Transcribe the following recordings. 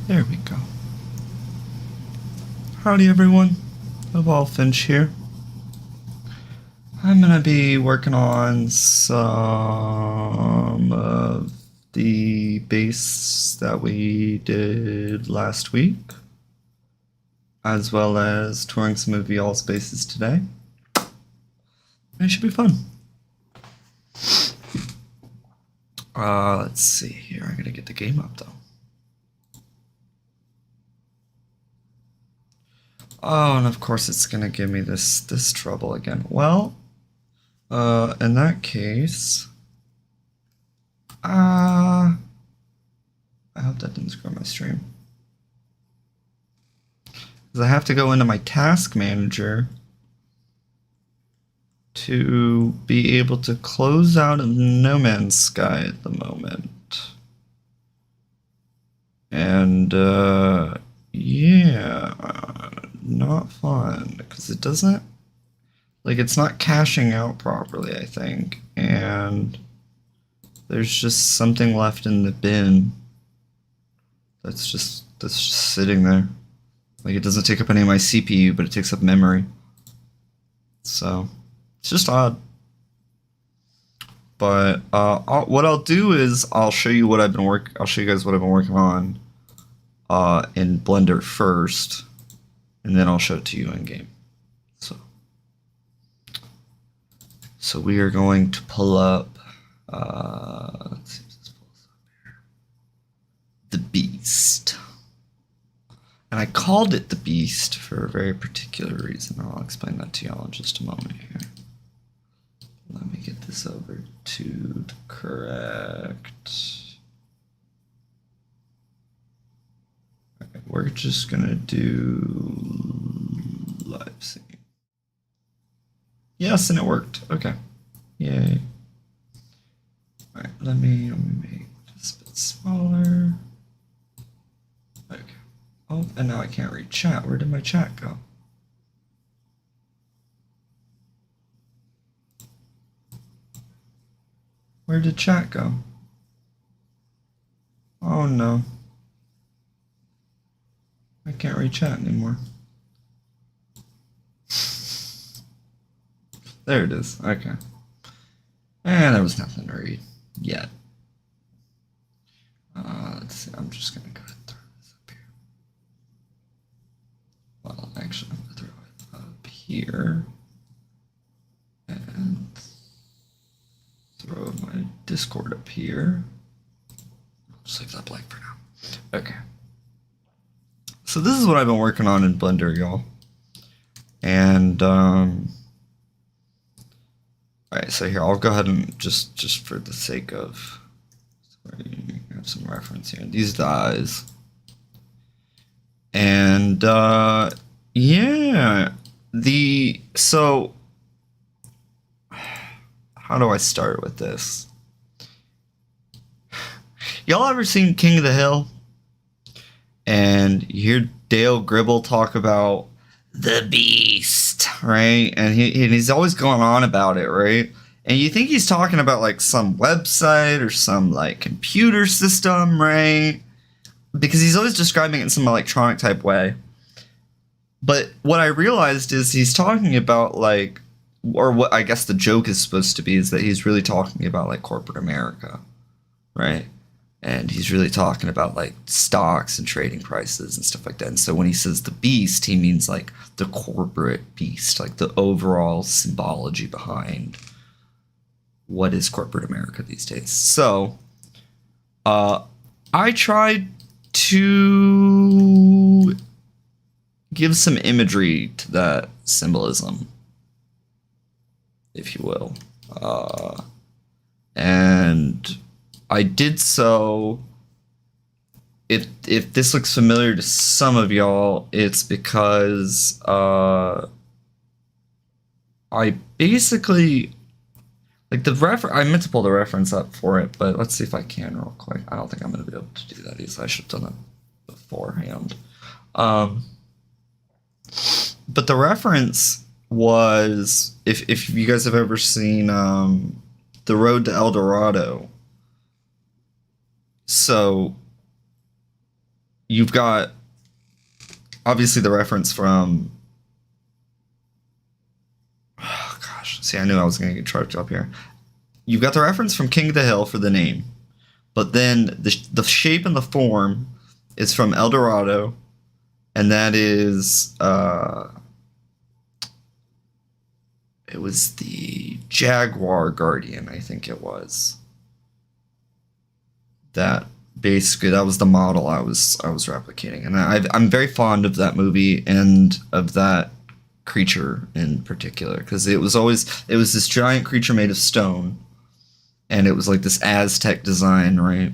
There we go. Howdy everyone, Evolfinch here. I'm gonna be working on some of the base that we did last week, as well as touring some of y'all's bases today. It should be fun. Let's see here. I gotta get the game up though. Oh, and of course it's gonna give me this trouble again. Well, in that case, I hope that didn't screw my stream. Because I have to go into my task manager to be able to close out of No Man's Sky at the moment. And, yeah, not fun, because it doesn't, like, it's not caching out properly, I think, and there's just something left in the bin that's just sitting there. Like, it doesn't take up any of my CPU, but it takes up memory. So, it's just odd. But what I'll do is I'll show you what I've been I'll show you guys what I've been working on in Blender first, and then I'll show it to you in game. So we are going to pull up. Let's see if this pulls up here. The Beast. And I called it the Beast for a very particular reason. I'll explain that to y'all in just a moment here. Let me get this over to the correct. Okay, we're just gonna do live singing. Yes, and it worked. Okay. Yay. Alright, let me make this a bit smaller. Okay. Oh, and now I can't read chat. Where did my chat go? Where did chat go? Oh no. I can't read chat anymore. There it is. Okay. And there was nothing to read yet. Let's see. I'm just going to go ahead and throw this up here. Well, actually, I'm going to throw it up here. And throw my Discord up here. I'll just leave that blank for now. Okay. So this is what I've been working on in Blender, y'all. And, alright, so here, I'll go ahead and just for the sake of, sorry, you have some reference here. These dies. And, yeah, so, how do I start with this? Y'all ever seen King of the Hill? And you hear Dale Gribble talk about the Beast, right? And he's always going on about it, right? And you think he's talking about like some website or some like computer system, right? Because he's always describing it in some electronic type way. But what I realized is he's talking about like, or what I guess the joke is supposed to be is that he's really talking about like corporate America, right? And he's really talking about like stocks and trading prices and stuff like that. And so when he says the beast, he means like the corporate beast, like the overall symbology behind what is corporate America these days. So I tried to give some imagery to that symbolism, if you will. And I did so, if this looks familiar to some of y'all, it's because I basically, like I meant to pull the reference up for it, but let's see if I can real quick. I don't think I'm going to be able to do that easily. I should have done it beforehand. But the reference was, if you guys have ever seen The Road to El Dorado. So you've got obviously the reference from. Oh gosh, see, I knew I was going to get charged up here. You've got the reference from King of the Hill for the name, but then the shape and the form is from El Dorado, and that is it was the Jaguar Guardian, I think it was. That basically that was the model I was replicating, and I'm very fond of that movie and of that creature in particular because it was this giant creature made of stone, and it was like this Aztec design, right?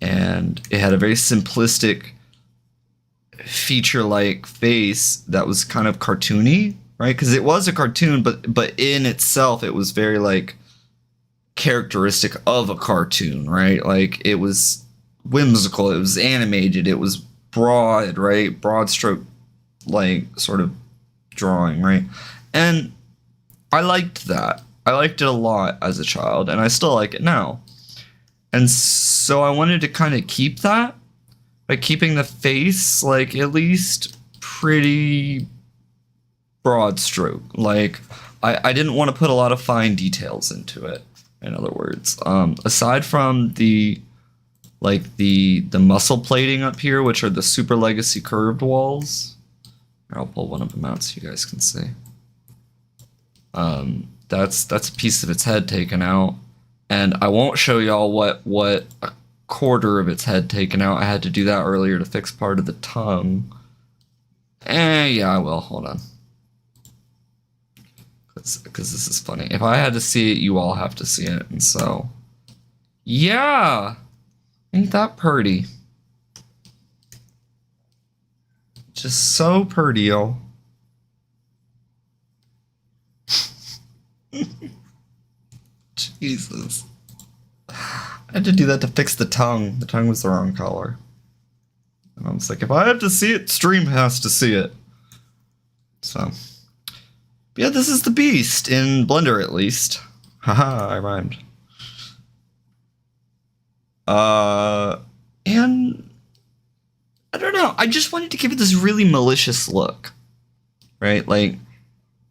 And it had a very simplistic feature-like face that was kind of cartoony, right? Because it was a cartoon, but in itself it was very like characteristic of a cartoon, right? Like it was whimsical, it was animated, it was broad, right? Broad stroke, like sort of drawing, right? And I liked that. I liked it a lot as a child, and I still like it now. And so I wanted to kind of keep that by keeping the face like at least pretty broad stroke. Like I didn't want to put a lot of fine details into it. In other words, aside from the muscle plating up here, which are the Super Legacy curved walls. I'll pull one of them out so you guys can see. That's a piece of its head taken out, and I won't show y'all what a quarter of its head taken out. I had to do that earlier to fix part of the tongue. Yeah, I will. Hold on. Because this is funny. If I had to see it, you all have to see it. And so, yeah. Ain't that pretty? Just so pretty, yo. Jesus. I had to do that to fix the tongue. The tongue was the wrong color. And I was like, if I have to see it, stream has to see it. So. Yeah, this is the Beast, in Blender at least. Haha, I rhymed. And I don't know, I just wanted to give it this really malicious look. Right? Like,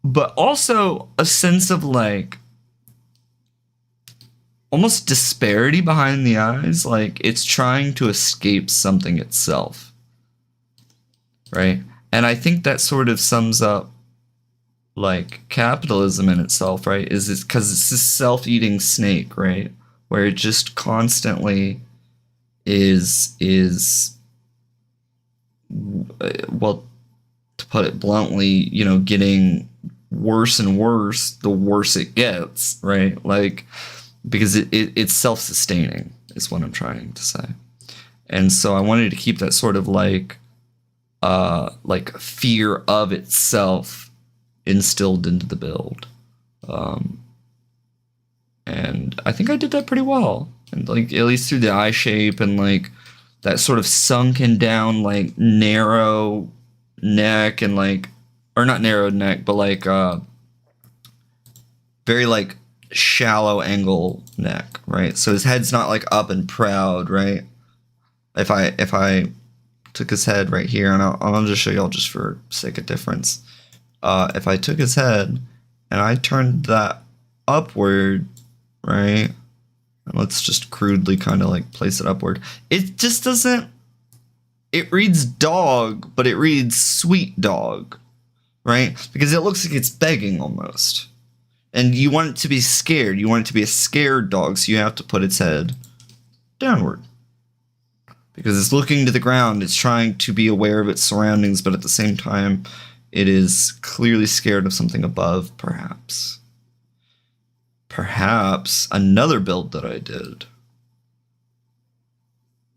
but also a sense of like almost disparity behind the eyes, like it's trying to escape something itself. Right? And I think that sort of sums up like capitalism in itself, right? Is it because it's this self-eating snake, right? Where it just constantly is well, to put it bluntly, you know, getting worse and worse the worse it gets, right? Like, because it's self-sustaining is what I'm trying to say. And so I wanted to keep that sort of like fear of itself instilled into the build. And I think I did that pretty well. And like, at least through the eye shape and like that sort of sunken down, like narrow neck and like, or not narrow neck, but like, very like shallow angle neck, right? So his head's not like up and proud, right? If I took his head right here, and I'll just show y'all just for sake of difference. If I took his head and I turned that upward, right? And let's just crudely kind of like place it upward. It just doesn't, it reads dog, but it reads sweet dog, right? Because it looks like it's begging almost. And you want it to be scared. You want it to be a scared dog, so you have to put its head downward. Because it's looking to the ground, it's trying to be aware of its surroundings, but at the same time, it is clearly scared of something above, perhaps. Perhaps another build that I did,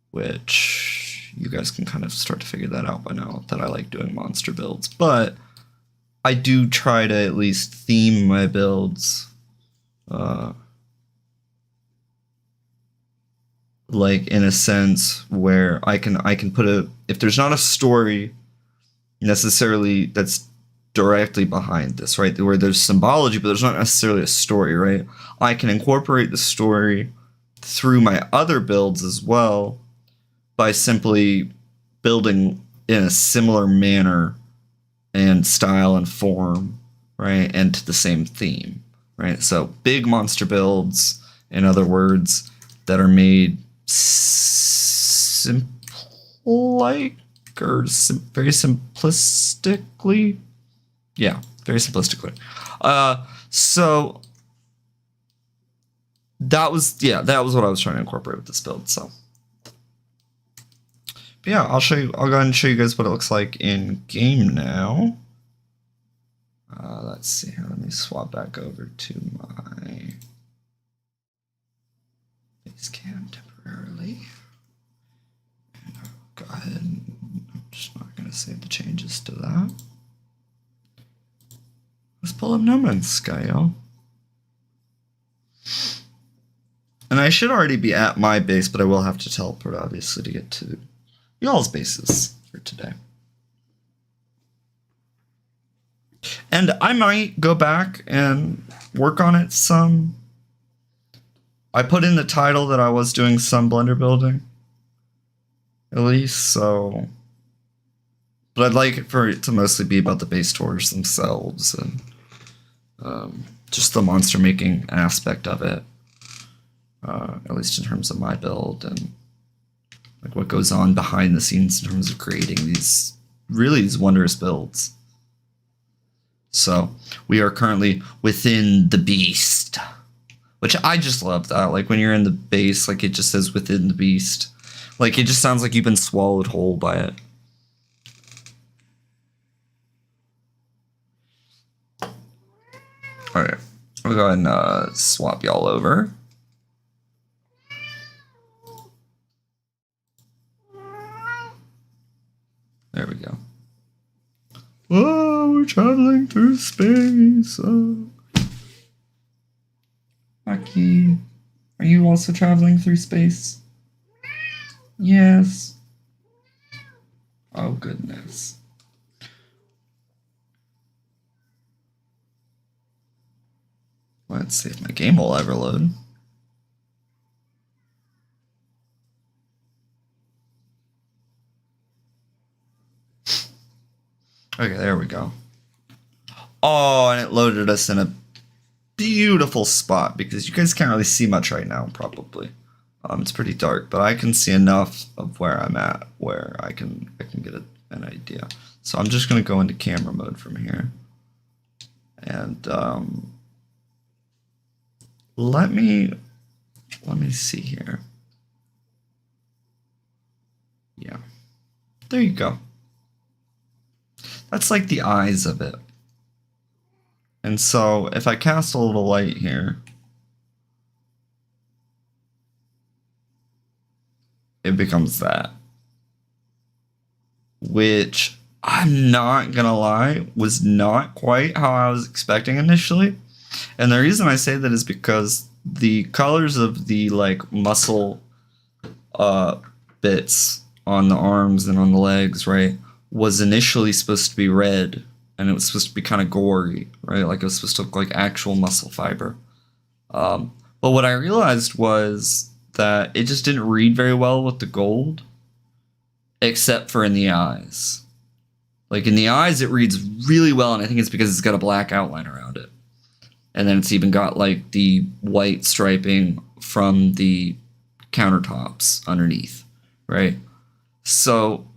which you guys can kind of start to figure that out by now, that I like doing monster builds. But I do try to at least theme my builds like in a sense where I can put if there's not a story necessarily that's directly behind this, right? Where there's symbology, but there's not necessarily a story, right? I can incorporate the story through my other builds as well by simply building in a similar manner and style and form, right? And to the same theme, right? So big monster builds, in other words, that are made simple-like or very simplistically. Yeah, very simplistically. So that was what I was trying to incorporate with this build. So, but yeah, I'll go ahead and show you guys what it looks like in game now. Let's see here. Let me swap back over to my base cam temporarily. And I'll go ahead and I'm just not going to save the changes to that. Let's pull up No Man's Sky, y'all. And I should already be at my base, but I will have to teleport, obviously, to get to y'all's bases for today. And I might go back and work on it some. I put in the title that I was doing some Blender building, at least, so. But I'd like it for it to mostly be about the base tours themselves and just the monster making aspect of it, at least in terms of my build and like what goes on behind the scenes in terms of creating these wondrous builds. So we are currently within the beast, which I just love that. Like when you're in the base, like it just says within the beast. Like it just sounds like you've been swallowed whole by it. All right, we'll go ahead and swap y'all over. There we go. Oh, we're traveling through space. Oh. Aki, are you also traveling through space? Yes. Oh, goodness. Let's see if my game will ever load. Okay, there we go. Oh, and it loaded us in a beautiful spot because you guys can't really see much right now, probably. It's pretty dark, but I can see enough of where I'm at where I can get an idea. So I'm just gonna go into camera mode from here, and let me see here. Yeah, there you go. That's like the eyes of it. And so if I cast a little light here, it becomes that. Which, I'm not gonna lie, was not quite how I was expecting initially. And the reason I say that is because the colors of the like muscle bits on the arms and on the legs, right, was initially supposed to be red, and it was supposed to be kind of gory, right? Like it was supposed to look like actual muscle fiber. But what I realized was that it just didn't read very well with the gold, except for in the eyes. Like in the eyes, it reads really well, and I think it's because it's got a black outline around it. And then it's even got like the white striping from the countertops underneath, right? So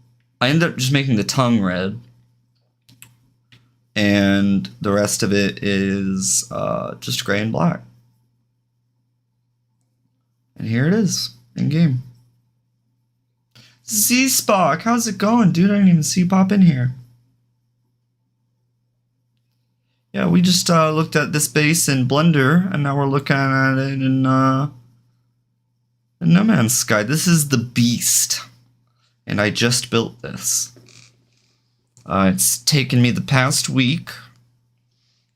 I ended up just making the tongue red, and the rest of it is just gray and black. And here it is in game. Z-Spock, how's it going, dude? I didn't even see you pop in here. Yeah, we just looked at this base in Blender, and now we're looking at it in No Man's Sky. This is the Beast, and I just built this. It's taken me the past week,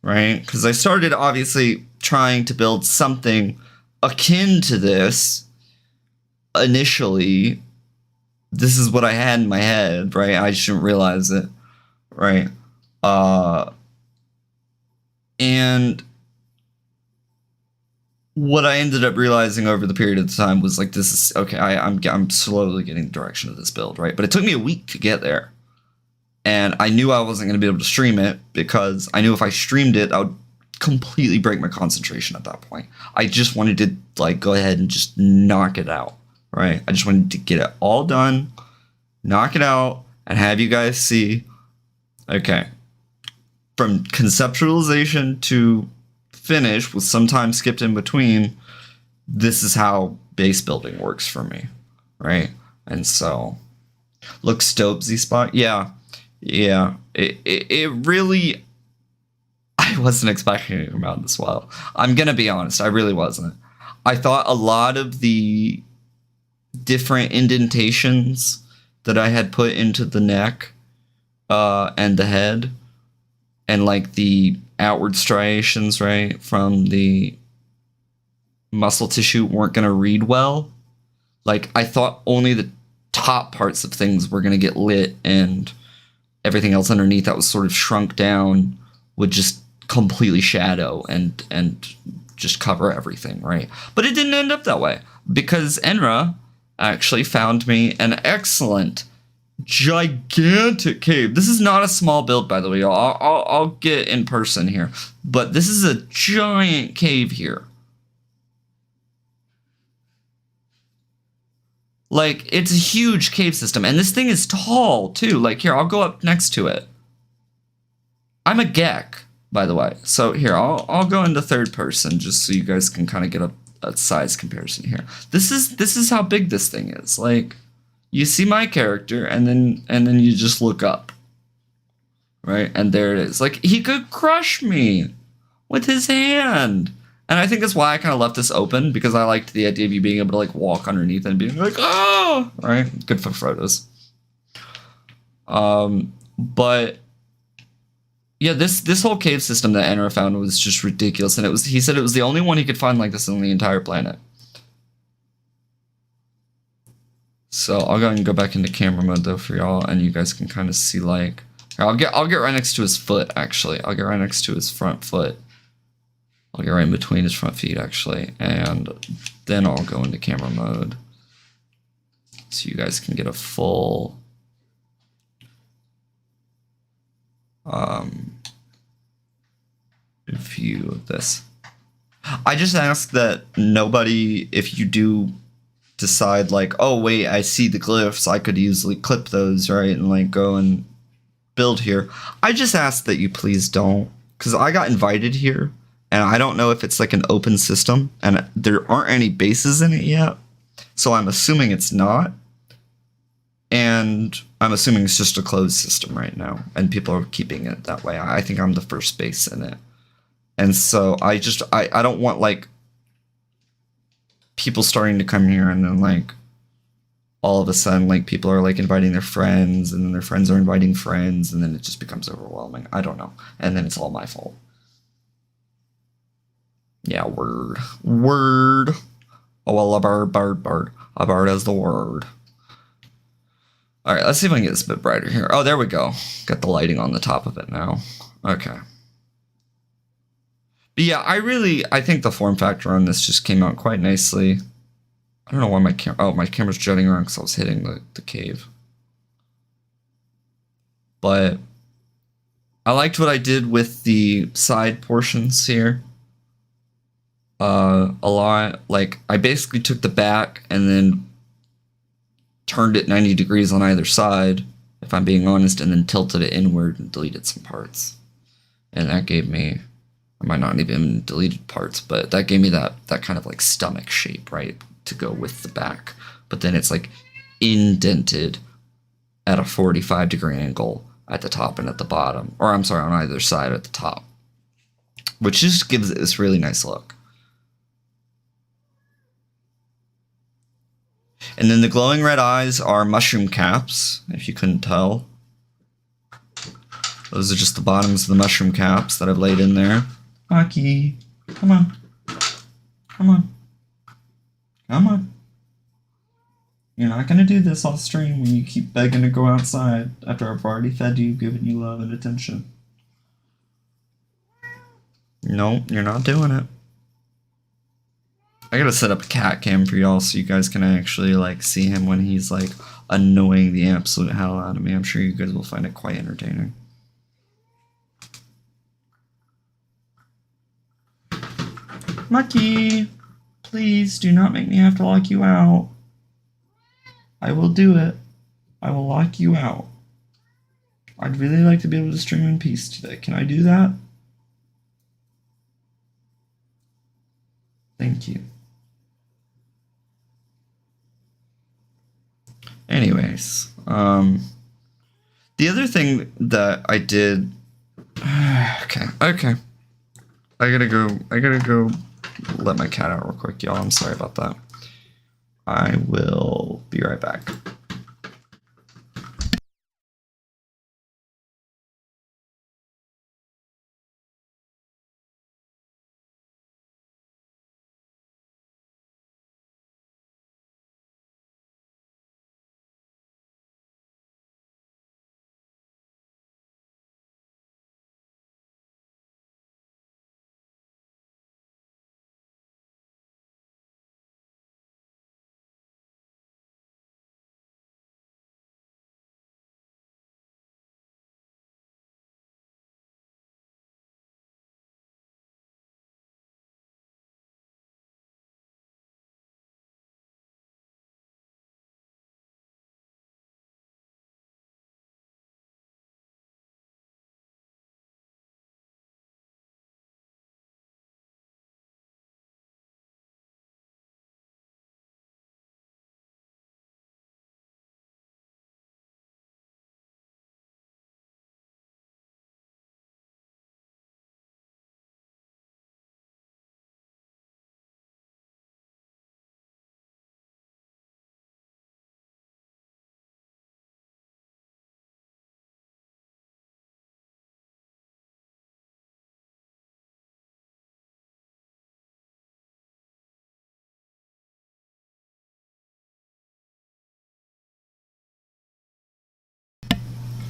right? Because I started, obviously, trying to build something akin to this initially. This is what I had in my head, right? I just didn't realize it, right? And what I ended up realizing over the period of time was like, this is okay. I'm slowly getting the direction of this build, right? But it took me a week to get there, and I knew I wasn't going to be able to stream it because I knew if I streamed it, I would completely break my concentration at that point. I just wanted to like go ahead and just knock it out, right? I just wanted to get it all done, knock it out, and have you guys see, okay, from conceptualization to finish with some time skipped in between, this is how base building works for me, right? And so, look, Stope Z-Spot, yeah, it really, I wasn't expecting it about this well. I'm gonna be honest, I really wasn't. I thought a lot of the different indentations that I had put into the neck and the head, and like the outward striations, right, from the muscle tissue weren't going to read well. Like, I thought only the top parts of things were going to get lit, and everything else underneath that was sort of shrunk down would just completely shadow and just cover everything, right? But it didn't end up that way, because Enra actually found me an excellent, gigantic cave. This is not a small build, by the way. I'll get in person here, but this is a giant cave here. Like, it's a huge cave system, and this thing is tall too. Like, here, I'll go up next to it. I'm a Gek, by the way. So here, I'll go into third person just so you guys can kind of get a size comparison here. This is how big this thing is. Like, you see my character, and then you just look up, right? And there it is. Like, he could crush me with his hand. And I think that's why I kind of left this open, because I liked the idea of you being able to like walk underneath and being like, oh, right? Good for photos. But yeah, this whole cave system that Enra found was just ridiculous, and he said it was the only one he could find like this on the entire planet. So I'll go ahead and go back into camera mode though for y'all, and you guys can kind of see like, I'll get right next to his foot actually. I'll get right next to his front foot. I'll get right in between his front feet actually, and then I'll go into camera mode so you guys can get a full view of this. I just ask that nobody, if you do decide like, oh wait, I see the glyphs, I could easily clip those, right, and like go and build here. I just ask that you please don't, because I got invited here, and I don't know if it's like an open system, and there aren't any bases in it yet, so I'm assuming it's not, and I'm assuming it's just a closed system right now, and people are keeping it that way. I think I'm the first base in it, and so I don't want like people starting to come here and then like all of a sudden like people are like inviting their friends, and then their friends are inviting friends, and then it just becomes overwhelming. I don't know, and then it's all my fault. Yeah, word. Oh well, a bird is the word. All right, let's see if I can get this a bit brighter here. Oh, there we go. Got the lighting on the top of it now. Okay. But yeah, I think the form factor on this just came out quite nicely. I don't know why my camera's jutting around because I was hitting the cave. But I liked what I did with the side portions here. A lot. Like, I basically took the back and then turned it 90 degrees on either side, if I'm being honest, and then tilted it inward and deleted some parts. And that gave me, I might not even deleted parts, but that gave me that kind of like stomach shape, right, to go with the back. But then it's like indented at a 45-degree angle at the top and at the bottom, or I'm sorry, on either side at the top, which just gives it this really nice look. And then the glowing red eyes are mushroom caps, if you couldn't tell. Those are just the bottoms of the mushroom caps that I've laid in there. Aki, come on. Come on. Come on. You're not going to do this off stream when you keep begging to go outside after I've already fed you, given you love and attention. No, you're not doing it. I gotta set up a cat cam for y'all so you guys can actually like see him when he's like annoying the absolute hell out of me. I'm sure you guys will find it quite entertaining. Lucky, please do not make me have to lock you out. I will do it. I will lock you out. I'd really like to be able to stream in peace today. Can I do that? Thank you. Anyways, the other thing that I did. Okay. I gotta go let my cat out real quick, y'all. I'm sorry about that. I will be right back.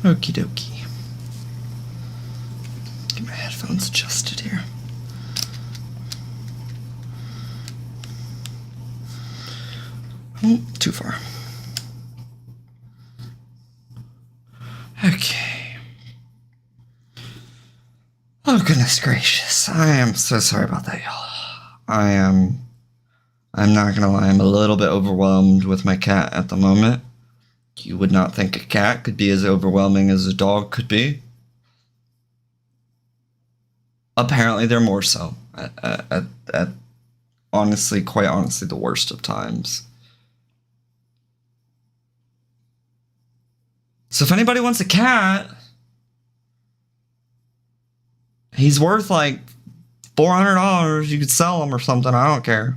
Okie dokie. Get my headphones adjusted here. Oh, too far. Okay. Oh, goodness gracious. I am so sorry about that, y'all. I'm not gonna lie, I'm a little bit overwhelmed with my cat at the moment. You would not think a cat could be as overwhelming as a dog could be. Apparently, they're more so. At honestly, quite honestly, the worst of times. So if anybody wants a cat, he's worth like $400. You could sell him or something. I don't care.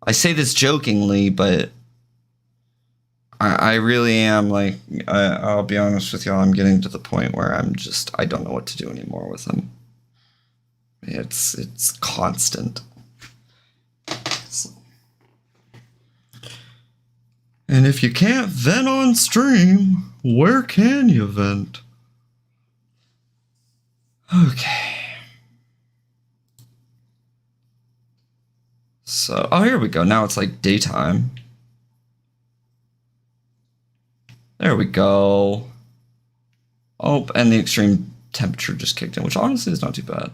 I say this jokingly, but I really am like, I'll be honest with y'all, I'm getting to the point where I don't know what to do anymore with him. It's constant. So. And if you can't vent on stream, where can you vent? Okay. So, oh, here we go. Now it's like daytime. There we go. Oh, and the extreme temperature just kicked in, which honestly is not too bad.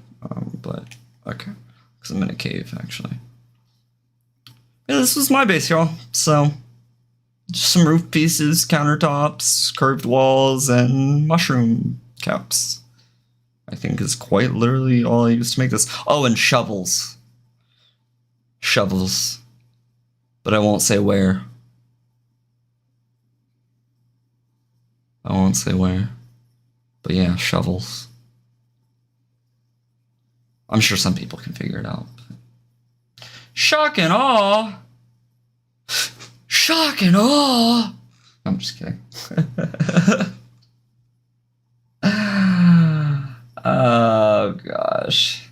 But, okay. Because I'm in a cave, actually. Yeah, this was my base, y'all. So, just some roof pieces, countertops, curved walls, and mushroom caps. I think is quite literally all I used to make this. Oh, and shovels. Shovels. But I won't say where. I won't say where. But yeah, shovels. I'm sure some people can figure it out. Shock and awe! Shock and awe! I'm just kidding. Oh, gosh.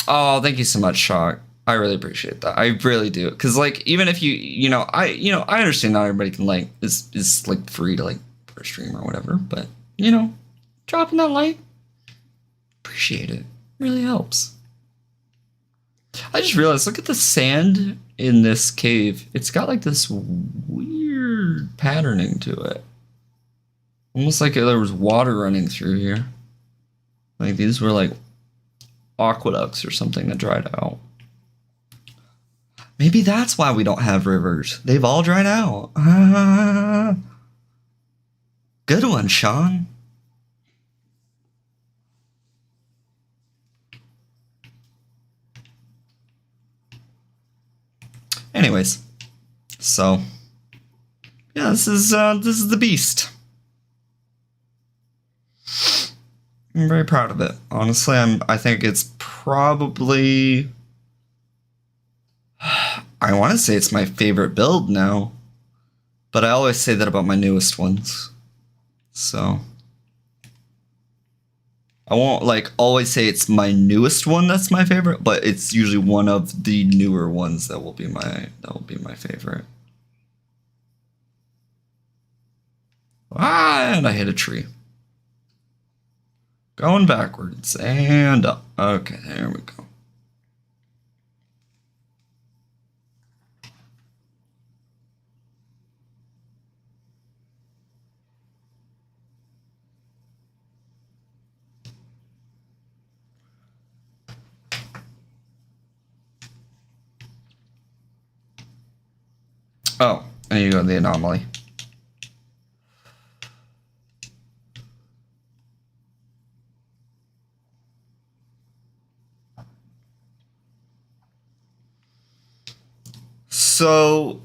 Oh, thank you so much, Shock. I really appreciate that. I really do. Because, like, even if I understand not everybody can, like, is like, free to, like, for a stream or whatever. But, dropping that like, appreciate it. Really helps. I just realized, look at the sand in this cave. It's got like this weird patterning to it. Almost like there was water running through here. Like these were like aqueducts or something that dried out. Maybe that's why we don't have rivers. They've all dried out. Good one, Sean. Anyways, so yeah, this is the beast. I'm very proud of it. Honestly, I think it's probably, I want to say it's my favorite build now, but I always say that about my newest ones. So I won't like always say it's my newest one that's my favorite, but it's usually one of the newer ones that will be my favorite. Ah, and I hit a tree. Going backwards and up. Okay, there we go. Oh, and you go the anomaly. So,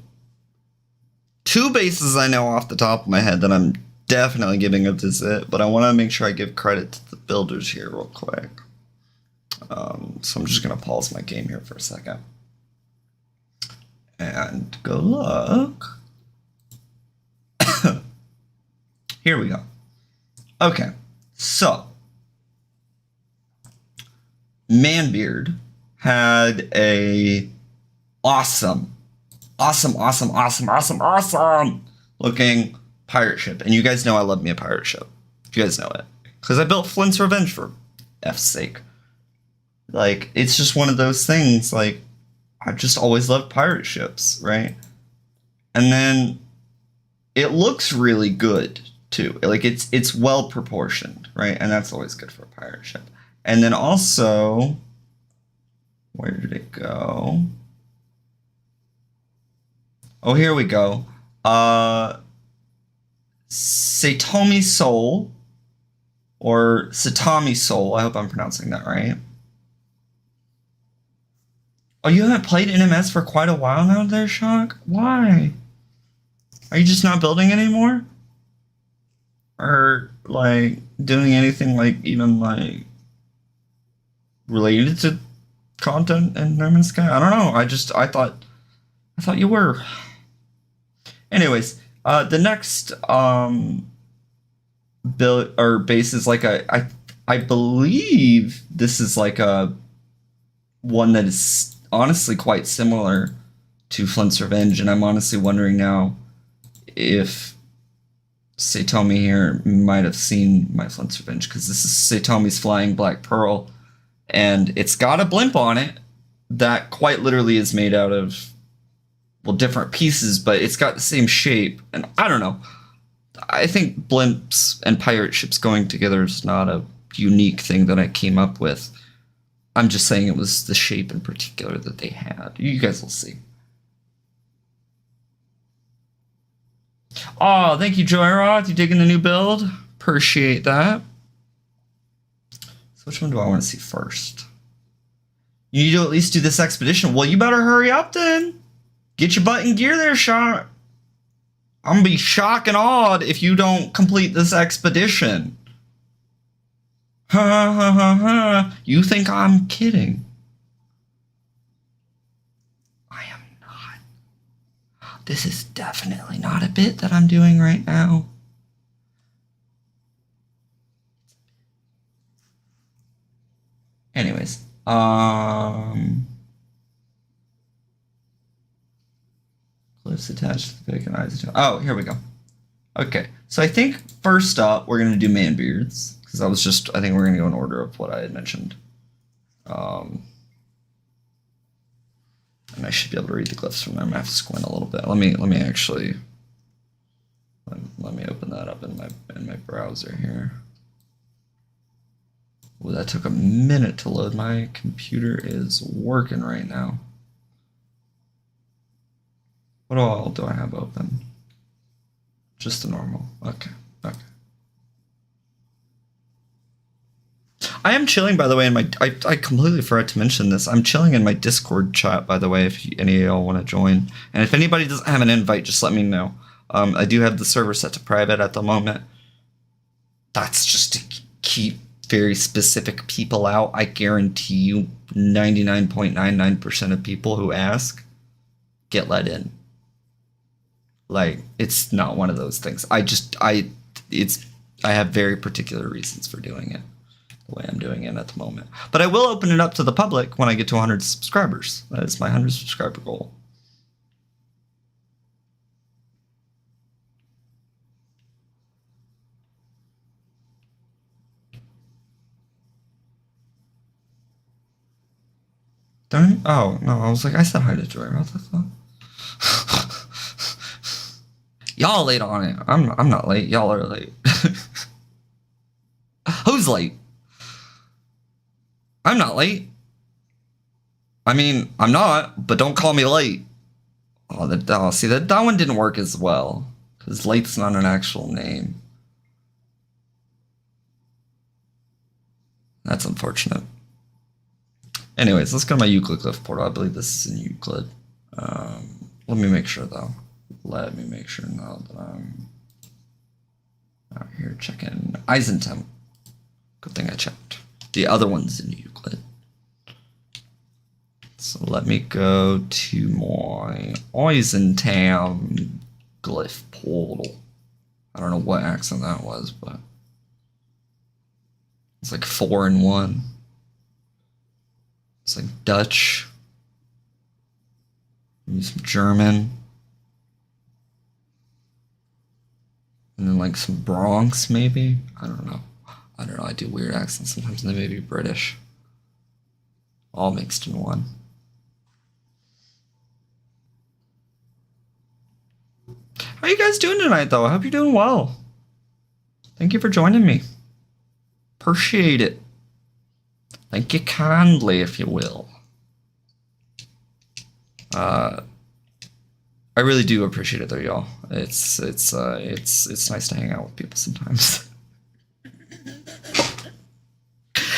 two bases I know off the top of my head that I'm definitely giving a visit, but I want to make sure I give credit to the builders here real quick. So I'm just going to pause my game here for a second. And go look. Here we go. Okay, so Manbeard had a awesome looking pirate ship. And you guys know I love me a pirate ship. You guys know it. Because I built Flint's Revenge for F's sake. Like, it's just one of those things, like, I've just always loved pirate ships, right? And then it looks really good, too. Like, it's well proportioned, right? And that's always good for a pirate ship. And then also, where did it go? Oh, here we go. Satomi Soul, or Satami Soul. I hope I'm pronouncing that right. Oh, you haven't played NMS for quite a while now there, Shock? Why? Are you just not building anymore? Or, like, doing anything, like, even, like, related to content in No Man's Sky? I don't know. I thought you were. Anyways, the next build or base is like I believe this is like a one that is honestly quite similar to Flint's Revenge, and I'm honestly wondering now if Satomi here might have seen my Flint's Revenge, because this is Satomi's Flying Black Pearl, and it's got a blimp on it that quite literally is made out of, well, different pieces, but it's got the same shape. And I don't know. I think blimps and pirate ships going together is not a unique thing that I came up with. I'm just saying it was the shape in particular that they had. You guys will see. Oh, thank you, Joyrod. You digging the new build? Appreciate that. So which one do I want to see first? You need to at least do this expedition. Well, you better hurry up then. Get your butt in gear there, Shock. I'm gonna be shocked and awed if you don't complete this expedition. Ha ha ha ha. You think I'm kidding? I am not. This is definitely not a bit that I'm doing right now. Anyways, cliffs attached to the vacant eyes. Oh, here we go. Okay, so I think first up we're gonna do Manbeards, because I think we're gonna go in order of what I had mentioned. And I should be able to read the glyphs from there. I'm gonna have to squint a little bit. Let me actually let me open that up in my browser here. Well, that took a minute to load. My computer is working right now. What all do I have open? Just the normal. Okay. Okay. I am chilling, by the way, in my... I completely forgot to mention this. I'm chilling in my Discord chat, by the way, if any of y'all want to join. And if anybody doesn't have an invite, just let me know. I do have the server set to private at the moment. That's just to keep very specific people out. I guarantee you 99.99% of people who ask get let in. Like, it's not one of those things. I have very particular reasons for doing it the way I'm doing it at the moment. But I will open it up to the public when I get to 100 subscribers. That is my 100 subscriber goal. Don't, oh, no, I was like, I said hi to Joy. What the fuck? Y'all late on it. I'm not late. Y'all are late. Who's late? I'm not late. I mean, I'm not, but don't call me late. Oh, see, that one didn't work as well. Because late's not an actual name. That's unfortunate. Anyways, let's go to my Euclid glyph portal. I believe this is in Euclid. Let me make sure, though. Let me make sure now that I'm out here checking Eisentemp. Good thing I checked. The other one's in Euclid. So let me go to my Eisentemp glyph portal. I don't know what accent that was, but it's like 4 in 1. It's like Dutch. Maybe some German. And then like some Bronx, maybe? I don't know. I do weird accents sometimes, and they may be British. All mixed in one. How are you guys doing tonight, though? I hope you're doing well. Thank you for joining me. Appreciate it. Thank you kindly, if you will. I really do appreciate it, though, y'all. It's nice to hang out with people sometimes.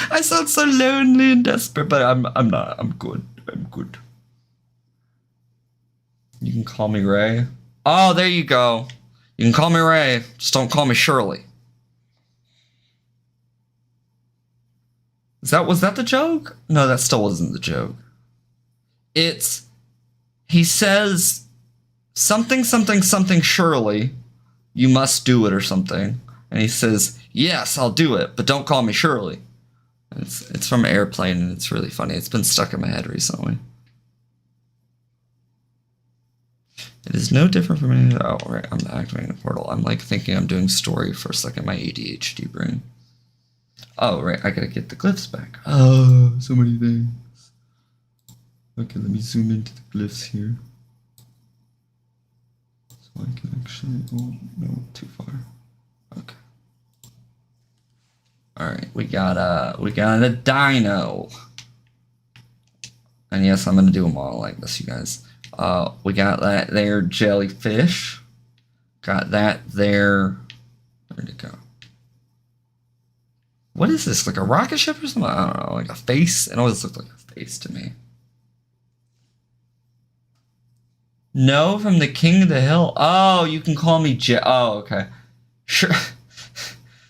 I sound so lonely and desperate, but I'm not. I'm good. I'm good. You can call me Ray. Oh, there you go. You can call me Ray. Just don't call me Shirley. Was that the joke? No, that still wasn't the joke. He says something Shirley, you must do it or something. And he says, yes, I'll do it, but don't call me Shirley. It's from Airplane, and it's really funny. It's been stuck in my head recently. It is no different from any... Oh, right, I'm activating the portal. I'm like thinking I'm doing story for a second, my ADHD brain. Oh, right, I gotta get the glyphs back. Oh, so many things. Okay, let me zoom into the glyphs here. So I can actually... Oh, no, too far. Okay. Alright, we got a dino. And yes, I'm gonna do them all like this, you guys. We got that there jellyfish. Got that there. Where'd it go? What is this? Like a rocket ship or something? I don't know. Like a face? It always looked like a face to me. No, from the King of the Hill. Oh, you can call me Oh, okay. Sure.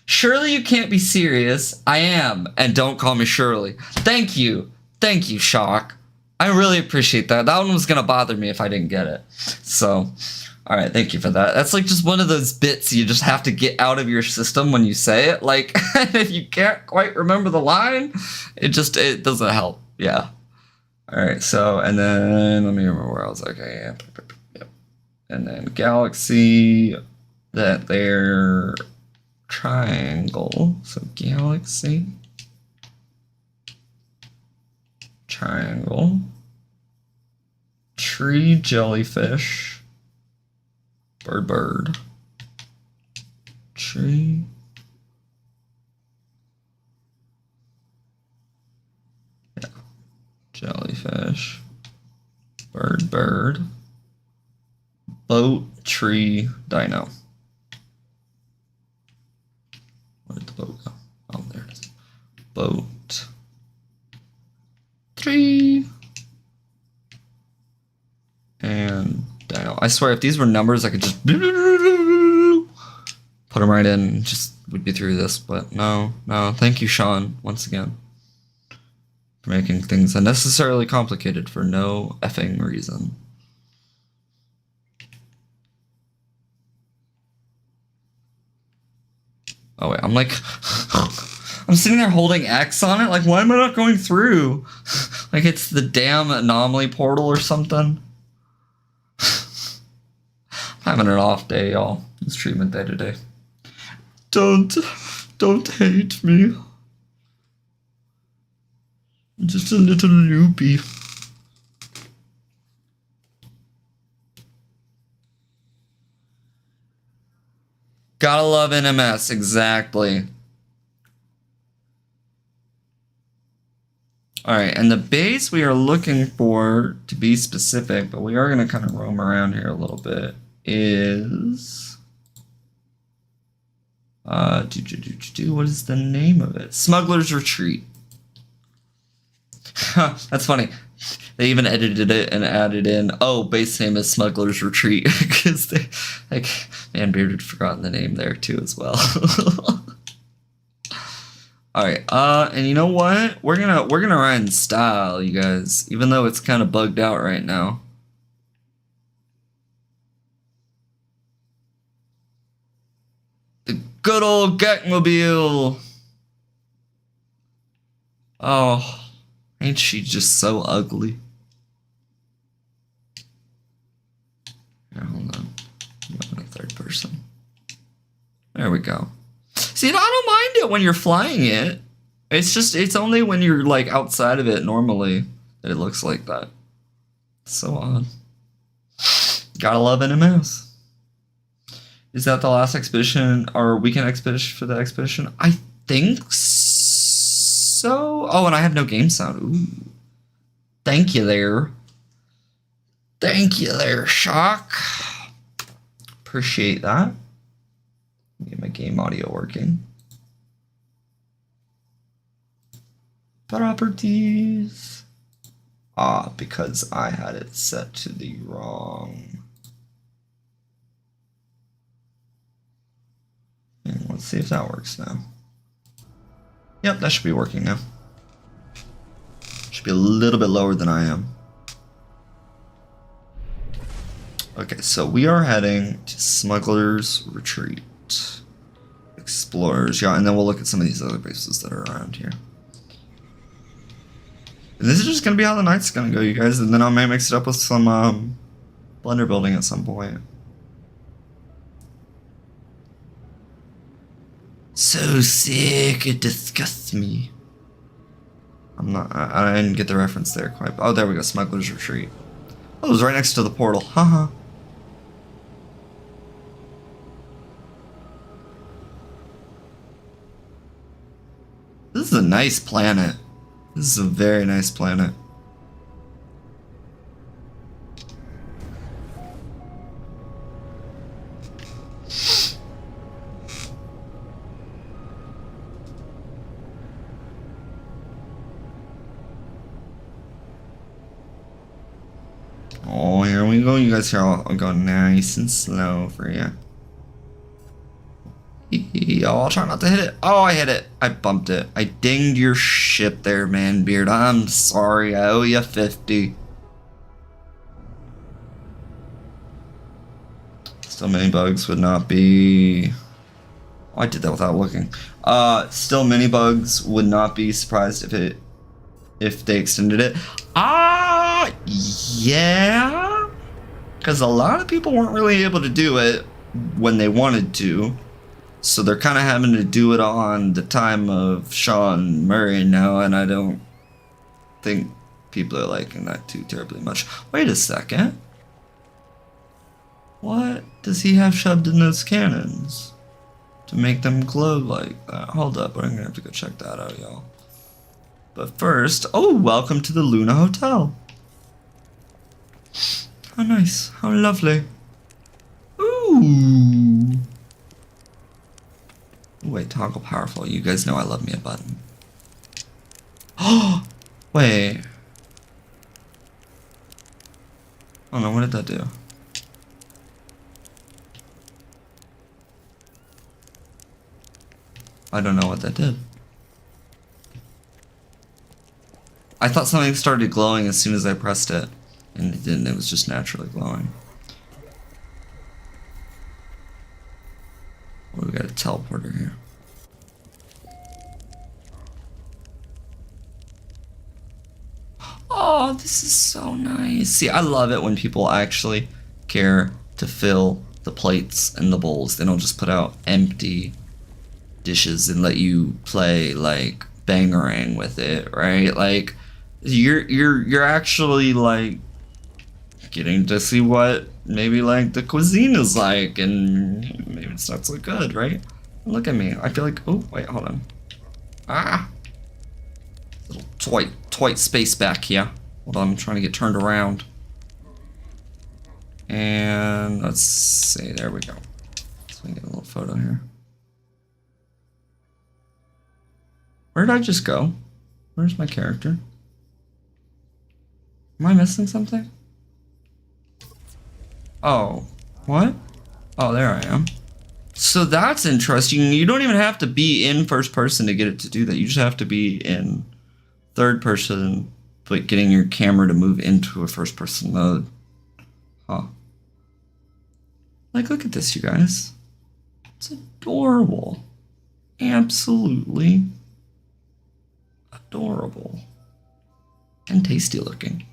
Surely you can't be serious. I am, and don't call me Shirley. Thank you. Thank you, Shock. I really appreciate that. That one was going to bother me if I didn't get it. So, all right, thank you for that. That's like just one of those bits you just have to get out of your system when you say it. Like, if you can't quite remember the line, it doesn't help. Yeah. All right, so, and then, let me remember where I was. Okay, yeah. And then Galaxy, that there... Triangle, so Galaxy, Triangle, tree jellyfish. Bird. Tree. Yeah. Jellyfish. Bird. Boat, tree, dino. Where did the boat go? Oh, there it is. Boat. Tree. And dino. I swear, if these were numbers, I could just put them right in and just would be through this. But no. Thank you, Sean, once again, for making things unnecessarily complicated for no effing reason. Oh wait, I'm like, I'm sitting there holding X on it. Like, why am I not going through? Like it's the damn anomaly portal or something. I'm having an off day, y'all. It's treatment day today. Don't hate me. I'm just a little loopy. Gotta love NMS, exactly. Alright, and the base we are looking for, to be specific, but we are going to kind of roam around here a little bit, is... what is the name of it? Smuggler's Retreat. That's funny. They even edited it and added in, oh, base name is Smuggler's Retreat, because they, like, man, Beard had forgotten the name there too as well. All right, and you know what? We're gonna ride in style, you guys, even though it's kind of bugged out right now. The good old Gekmobile. Oh. Ain't she just so ugly? Here, hold on. I'm in a third person. There we go. See, I don't mind it when you're flying it. It's only when you're like outside of it normally that it looks like that. It's so odd. Gotta love NMS. Is that the last expedition or weekend expedition for the expedition? I think so. Oh, and I have no game sound. Ooh. Thank you there. Thank you there, Shock. Appreciate that. Get my game audio working. Properties. Ah, because I had it set to the wrong. And let's see if that works now. Yep, that should be working now. Should be a little bit lower than I am. Okay, so we are heading to Smuggler's Retreat. Explorers, yeah, and then we'll look at some of these other bases that are around here. And this is just gonna be how the night's gonna go, you guys, and then I may mix it up with some blender building at some point. So sick, it disgusts me. I didn't get the reference there quite. Oh, there we go, Smuggler's Retreat. Oh, it was right next to the portal, haha. This is a nice planet. This is a very nice planet. Oh, here we go. You guys are all going nice and slow for you. Oh, I'll try not to hit it. Oh, I hit it. I bumped it. I dinged your ship there, man, Beard. I'm sorry. I owe you 50. Still many bugs would not be... Oh, I did that without looking. Still many bugs would not be surprised if they extended it. Yeah. Because a lot of people weren't really able to do it when they wanted to. So they're kind of having to do it on the time of Sean Murray now, and I don't think people are liking that too terribly much. Wait a second. What does he have shoved in those cannons to make them glow like that? Hold up, I'm gonna have to go check that out, y'all. But first, oh, welcome to the Luna Hotel. How nice, how lovely. Ooh. Wait, toggle powerful. You guys know I love me a button. Oh, wait. Oh no, what did that do? I don't know what that did. I thought something started glowing as soon as I pressed it, and it didn't. It was just naturally glowing. Oh, we got a teleporter here. Oh, this is so nice. See, I love it when people actually care to fill the plates and the bowls. They don't just put out empty dishes and let you play like Bangarang with it, right? Like you're actually like getting to see what maybe like the cuisine is like, and maybe it's not so good, right? Look at me. I feel like, oh wait, hold on. Ah, little tight space back here. Hold on, I'm trying to get turned around. And let's see, there we go. So we can get a little photo here. Where did I just go? Where's my character? Am I missing something? Oh, what? Oh, there I am. So that's interesting. You don't even have to be in first person to get it to do that. You just have to be in third person, but getting your camera to move into a first person mode. Huh. Like, look at this, you guys. It's adorable. Absolutely adorable. And tasty looking.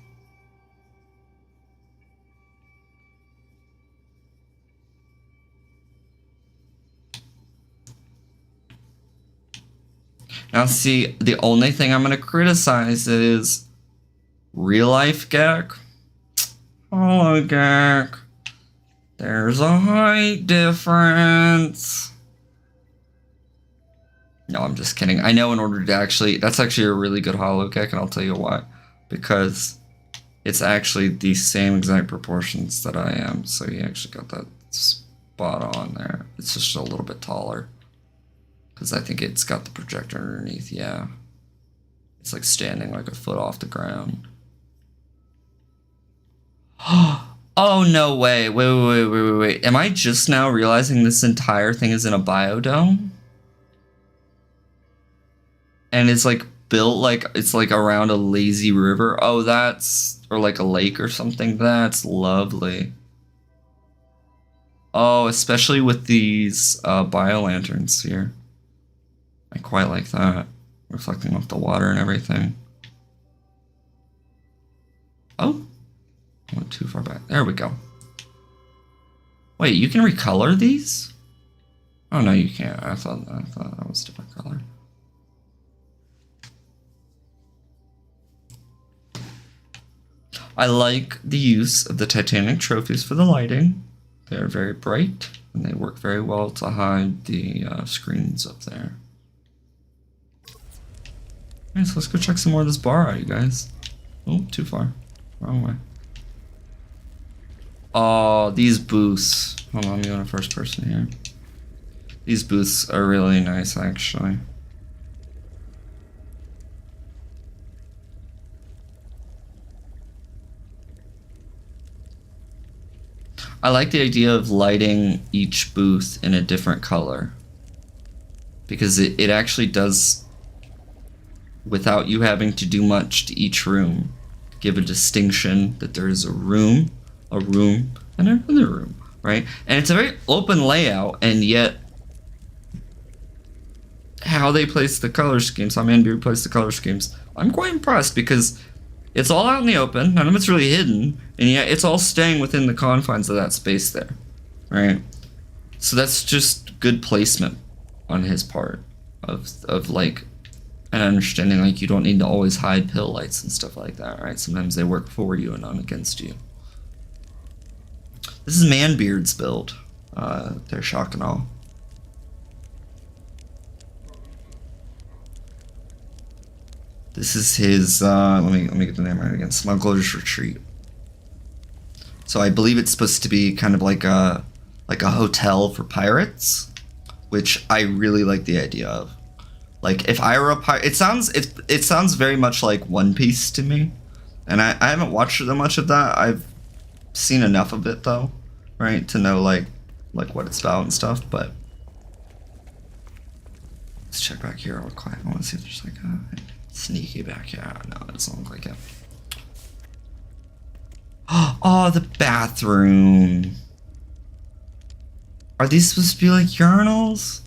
Now see, the only thing I'm going to criticize is real life Gek. Hello Gek. There's a height difference. No, I'm just kidding. I know in order to actually, that's actually a really good holo Gek, and I'll tell you why. Because it's actually the same exact proportions that I am, so he actually got that spot on there. It's just a little bit taller. Because I think it's got the projector underneath, yeah. It's like standing like a foot off the ground. Oh, no way. Wait. Am I just now realizing this entire thing is in a biodome? And it's like built like, it's like around a lazy river. Oh, that's, or like a lake or something. That's lovely. Oh, especially with these biolanterns here. I quite like that. Reflecting off the water and everything. Oh, I went too far back. There we go. Wait, you can recolor these? Oh no, you can't. I thought that was a different color. I like the use of the Titanic trophies for the lighting. They're very bright and they work very well to hide the screens up there. Alright, so let's go check some more of this bar out, you guys. Oh, too far. Wrong way. Oh, these booths. Hold on, I'm going to first person here. These booths are really nice, actually. I like the idea of lighting each booth in a different color. Because it actually does, without you having to do much to each room, give a distinction that there is a room, and another room, right? And it's a very open layout, and yet how they place the color schemes, how Manbury placed the color schemes, I'm quite impressed because it's all out in the open, none of it's really hidden, and yet it's all staying within the confines of that space there, right? So that's just good placement on his part of like And understanding like you don't need to always hide pill lights and stuff like that, right? Sometimes they work for you and not against you. This is Manbeard's build. They're shock and all. This is his let me get the name right again. Smuggler's Retreat. So I believe it's supposed to be kind of like a hotel for pirates, which I really like the idea of. Like if I were a pirate, it sounds very much like One Piece to me, and I haven't watched that much of that. I've seen enough of it though, right, to know like what it's about and stuff. But let's check back here real quick. I want to see if there's like a sneaky back here. No, it doesn't look like it. Oh, the bathroom. Are these supposed to be like urinals?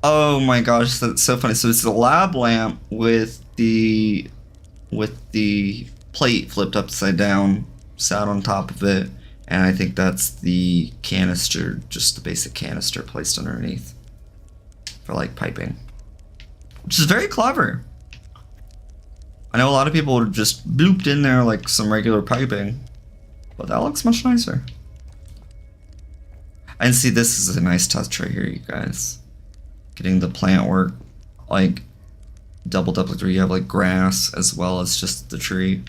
Oh my gosh, that's so funny. So it's the lab lamp with the plate flipped upside down, sat on top of it, and I think that's the canister, just the basic canister placed underneath for like piping, which is very clever. I know a lot of people would have just blooped in there like some regular piping, but that looks much nicer. And see, this is a nice touch right here, you guys. Getting the plant work like doubled up, like where you have like grass as well as just the tree,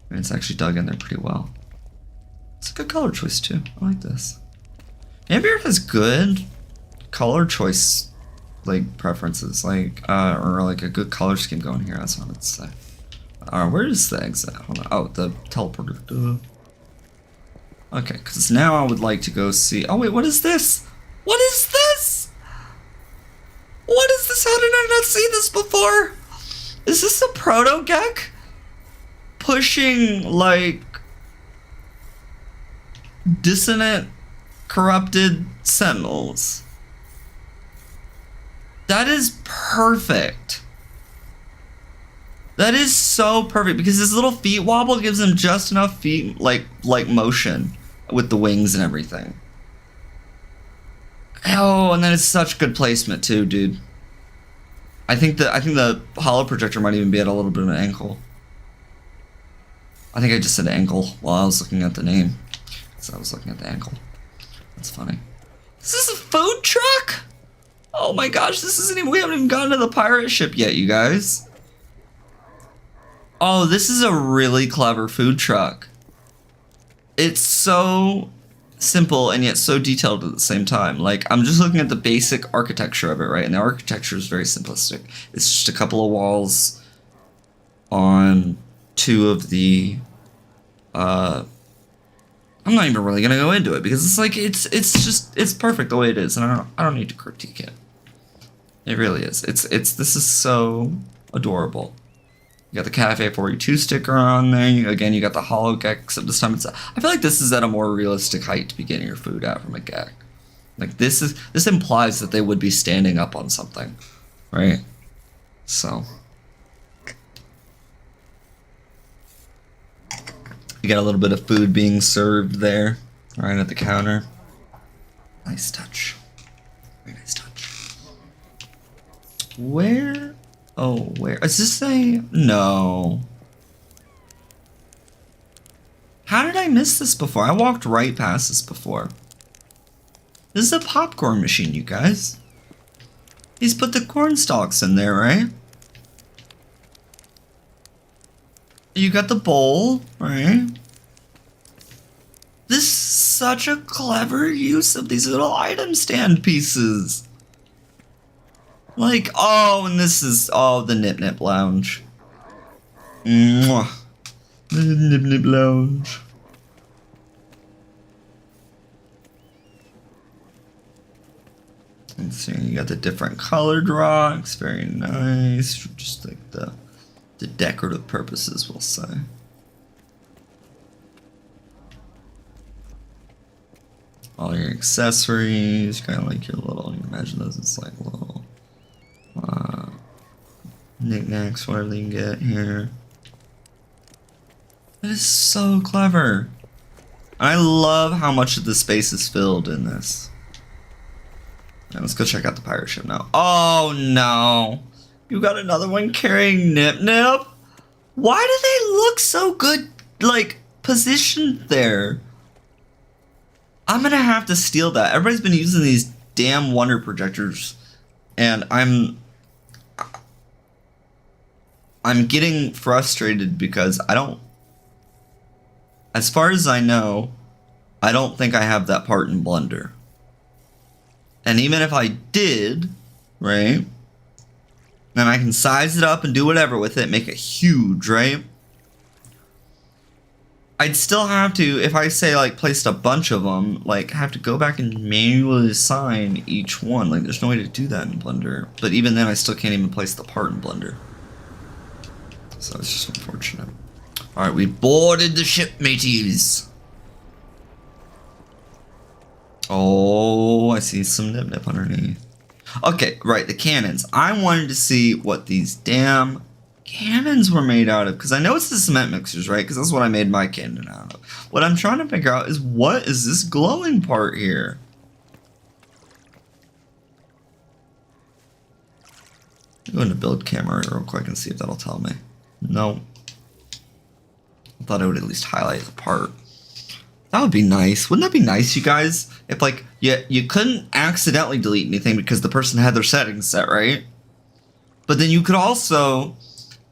and it's actually dug in there pretty well. It's a good color choice too. I like this. Manbeard has good color choice, like preferences, like or like a good color scheme going here. That's what I would say. Where is the exit? Hold on. Oh, the teleporter. Duh. Okay, because now I would like to go see. Oh wait, what is this? What is this? What is this? How did I not see this before? Is this a proto-gek pushing like dissonant, corrupted sentinels? That is perfect. That is so perfect because his little feet wobble gives him just enough feet like motion with the wings and everything. Oh, and then it's such good placement too, dude. I think the hollow projector might even be at a little bit of an angle. I think I just said ankle while I was looking at the name. So I was looking at the ankle. That's funny. Is this a food truck? Oh my gosh, we haven't even gotten to the pirate ship yet, you guys. Oh, this is a really clever food truck. It's so simple and yet so detailed at the same time. Like, I'm just looking at the basic architecture of it, right? And the architecture is very simplistic. It's just a couple of walls on two of the I'm not even really gonna go into it because it's like it's perfect the way it is, and I don't need to critique it. It really is. This is so adorable. You got the Cafe 42 sticker on there. Again, you got the hollow gek, except this time I feel like this is at a more realistic height to be getting your food out from a gek. Like this implies that they would be standing up on something, right? So you got a little bit of food being served there, right at the counter. Nice touch. Very nice touch. Where? Oh, where? Is this a... No. How did I miss this before? I walked right past this before. This is a popcorn machine, you guys. He's put the corn stalks in there, right? You got the bowl, right? This is such a clever use of these little item stand pieces. Like, oh, and this is, the Nip Nip Lounge. Mwah. The Nip Nip Lounge. And so you got the different colored rocks, very nice. Just like the decorative purposes, we'll say. All your accessories, kind of like your little, you imagine those as like little knickknacks, whatever you can get here. That is so clever. I love how much of the space is filled in this. Now let's go check out the pirate ship now. Oh no! You got another one carrying Nip Nip? Why do they look so good, like, positioned there? I'm gonna have to steal that. Everybody's been using these damn wonder projectors, and I'm getting frustrated because I don't, as far as I know, I don't think I have that part in Blender. And even if I did, right, then I can size it up and do whatever with it, make it huge, right? I'd still have to, if I say like placed a bunch of them, like have to go back and manually assign each one. Like there's no way to do that in Blender. But even then I still can't even place the part in Blender. So it's just unfortunate. Alright, we boarded the ship, mateys. Oh, I see some Nip Nip underneath. Okay, right, the cannons. I wanted to see what these damn cannons were made out of, because I know it's the cement mixers, right? Because that's what I made my cannon out of. What I'm trying to figure out is, what is this glowing part here? I'm going to build camera real quick and see if that'll tell me. No. I thought it would at least highlight the part. That would be nice. Wouldn't that be nice, you guys? If, like, you couldn't accidentally delete anything because the person had their settings set, right? But then you could also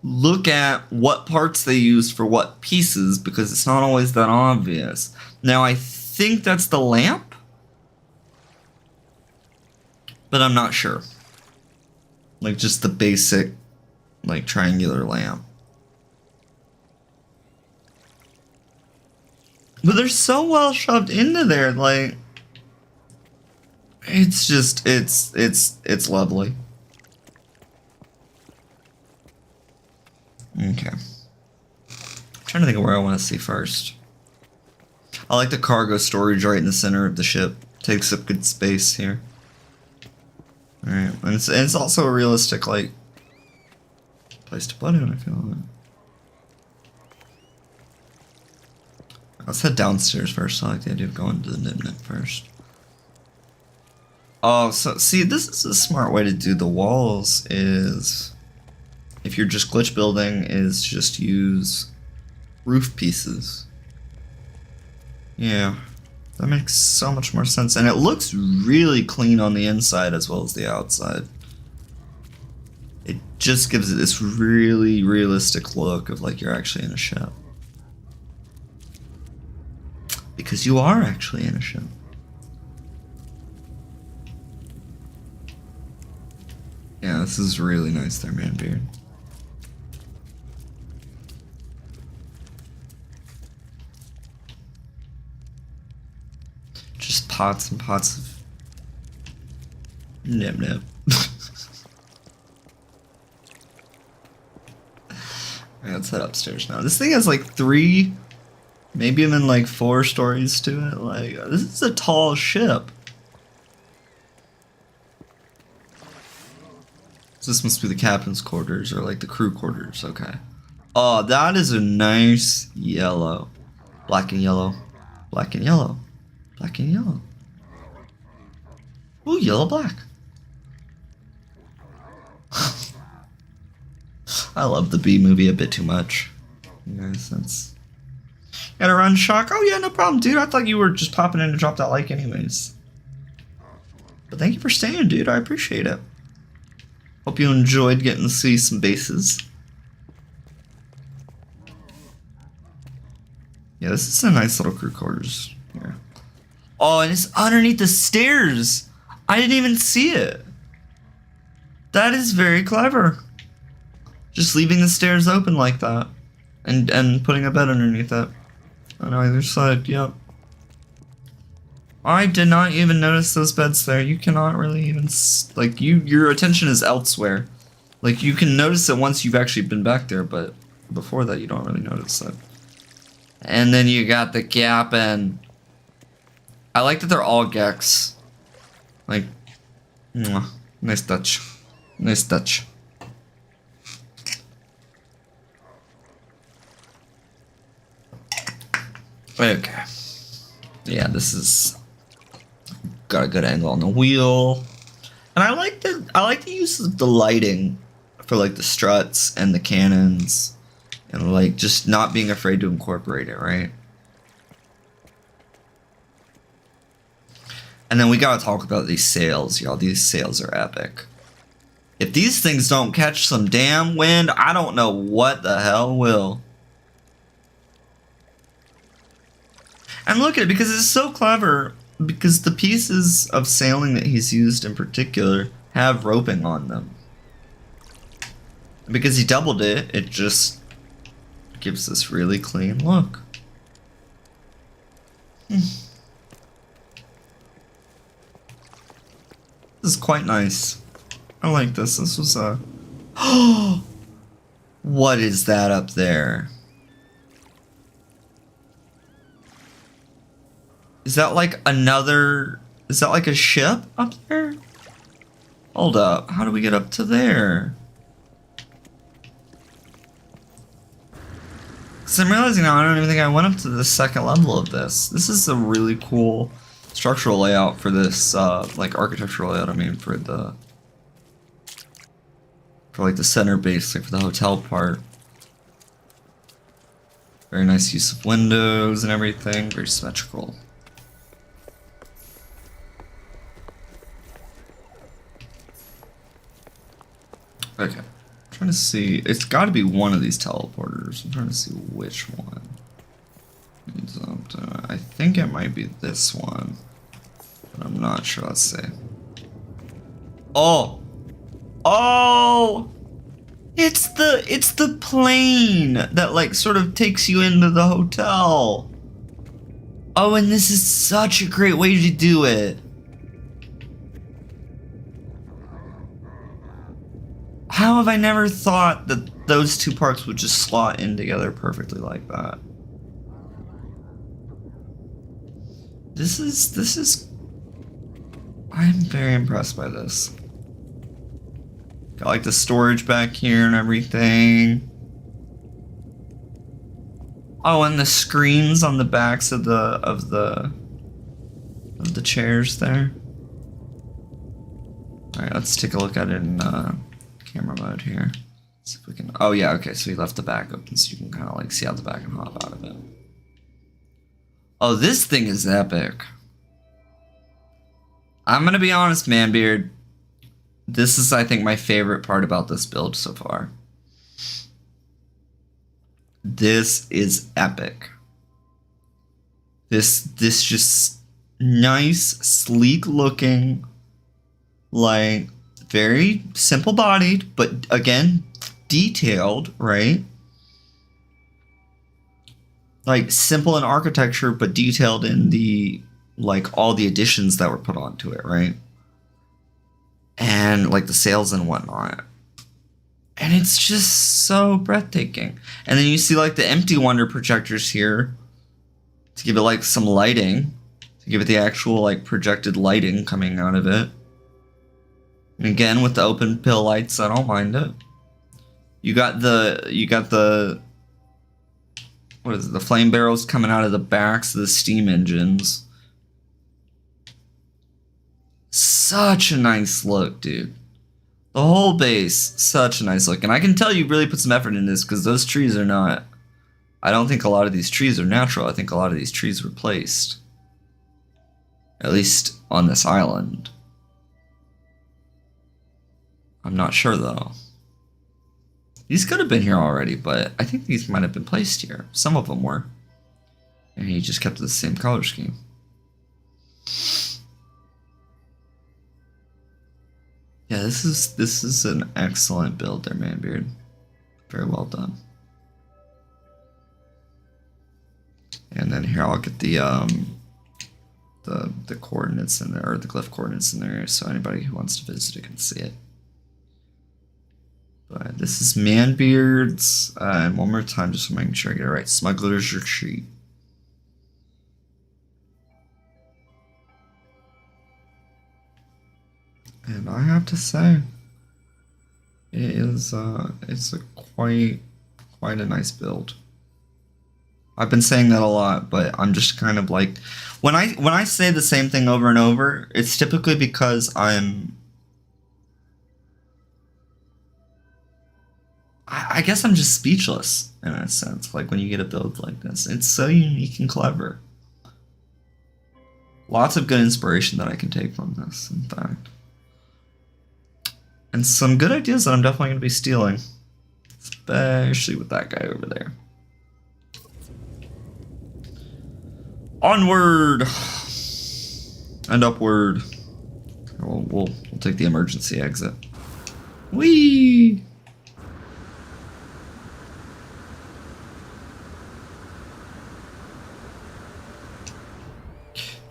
look at what parts they used for what pieces, because it's not always that obvious. Now, I think that's the lamp, but I'm not sure. Like, just the basic, like, triangular lamp. But they're so well shoved into there, like, it's just, it's lovely. Okay. I'm trying to think of where I want to see first. I like the cargo storage right in the center of the ship. Takes up good space here. Alright, and it's also a realistic, like, place to put it, I feel like. Let's head downstairs first. I like the idea of going to the Nip Nip first. Oh, so, see, this is a smart way to do the walls, is, if you're just glitch building, is just use roof pieces. Yeah, that makes so much more sense. And it looks really clean on the inside as well as the outside. It just gives it this really realistic look of like you're actually in a ship. Because you are actually in a ship. Yeah, this is really nice there, man, Beard. Just pots and pots of Nip Nip. Alright, let's head upstairs now. This thing has like 3, maybe even like 4 stories to it. Like, this is a tall ship. So this must be the captain's quarters or like the crew quarters. Okay. Oh, that is a nice yellow. Black and yellow. Black and yellow. Black and yellow. Ooh, yellow black. I love the B movie a bit too much. You guys, that's... Gotta run, Shock? Oh yeah, no problem, dude. I thought you were just popping in to drop that like anyways. But thank you for staying, dude. I appreciate it. Hope you enjoyed getting to see some bases. Yeah, this is a nice little crew quarters here. Oh, and it's underneath the stairs. I didn't even see it. That is very clever. Just leaving the stairs open like that. And putting a bed underneath it. On either side, yep. I did not even notice those beds there. You cannot really even, like, your attention is elsewhere. Like, you can notice it once you've actually been back there, but before that you don't really notice it. And then you got the gap, and I like that they're all Gex. Like, mwah, nice touch. Nice touch. Okay. Yeah, this is... Got a good angle on the wheel. And I like the use of the lighting for like the struts and the cannons, and like just not being afraid to incorporate it, right? And then we gotta talk about these sails, y'all. These sails are epic. If these things don't catch some damn wind, I don't know what the hell will. And look at it, because it's so clever, because the pieces of sailing that he's used in particular have roping on them. Because he doubled it, it just gives this really clean look. This is quite nice. I like this. This was a... What is that up there? Is that like another... Is that like a ship up there? Hold up. How do we get up to there? Because I'm realizing now I don't even think I went up to the second level of this. This is a really cool structural layout for this, like architectural layout, I mean, for like the center base, like for the hotel part. Very nice use of windows and everything, very symmetrical. Okay, I'm trying to see, it's gotta be one of these teleporters. I'm trying to see which one. I think it might be this one, but I'm not sure, let's see. Oh! Oh! It's the plane that like sort of takes you into the hotel. Oh, and this is such a great way to do it. How have I never thought that those two parts would just slot in together perfectly like that? This is I'm very impressed by this. Got like the storage back here and everything. Oh, and the screens on the backs of the chairs there. All right, let's take a look at it in camera mode here. See if we can. Oh yeah, okay. So we left the back open, so you can kind of like see out the back and hop out of it. Oh, this thing is epic. I'm gonna be honest, Manbeard. This is, I think, my favorite part about this build so far. This is epic. This just nice, sleek looking, like very simple bodied, but again, detailed, right? Like simple in architecture, but detailed in the, like all the additions that were put onto it, right? And like the sails and whatnot. And it's just so breathtaking. And then you see like the empty wonder projectors here to give it like some lighting, to give it the actual like projected lighting coming out of it. And again, with the open pill lights, I don't mind it. You got the what is it, the flame barrels coming out of the backs of the steam engines. Such a nice look, dude. The whole base, such a nice look. And I can tell you really put some effort in this, because those trees are not... I don't think a lot of these trees are natural. I think a lot of these trees were placed. At least on this island. I'm not sure, though. These could have been here already, but I think these might have been placed here. Some of them were. And he just kept the same color scheme. Yeah, this is an excellent build there, Manbeard. Very well done. And then here I'll get the coordinates in there, or the glyph coordinates in there, so anybody who wants to visit it can see it. But this is Manbeard's, and one more time, just making sure I get it right. Smuggler's Retreat. And I have to say, it is it's a quite a nice build. I've been saying that a lot, but I'm just kind of like, when I say the same thing over and over, it's typically because I'm I guess I'm just speechless in a sense. Like when you get a build like this, it's so unique and clever. Lots of good inspiration that I can take from this, in fact. And some good ideas that I'm definitely going to be stealing. Especially with that guy over there. Onward! And upward. We'll take the emergency exit. Whee!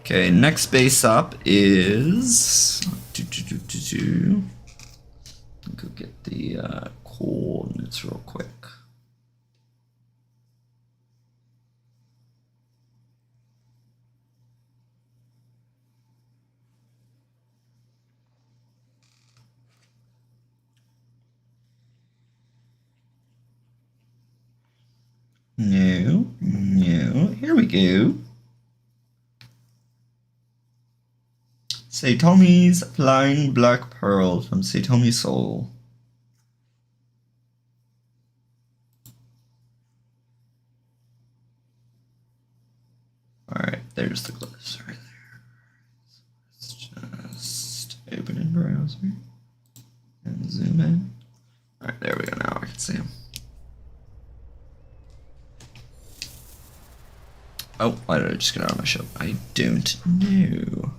Okay, next base up is... Go get the coordinates real quick. No, here we go. Satomi's Flying Black Pearl from Satomi Soul. Alright, there's the glyphs right there. Let's just open in browser and zoom in. Alright, there we go. Now I can see them. Oh, why did I just get out of my ship? I don't know.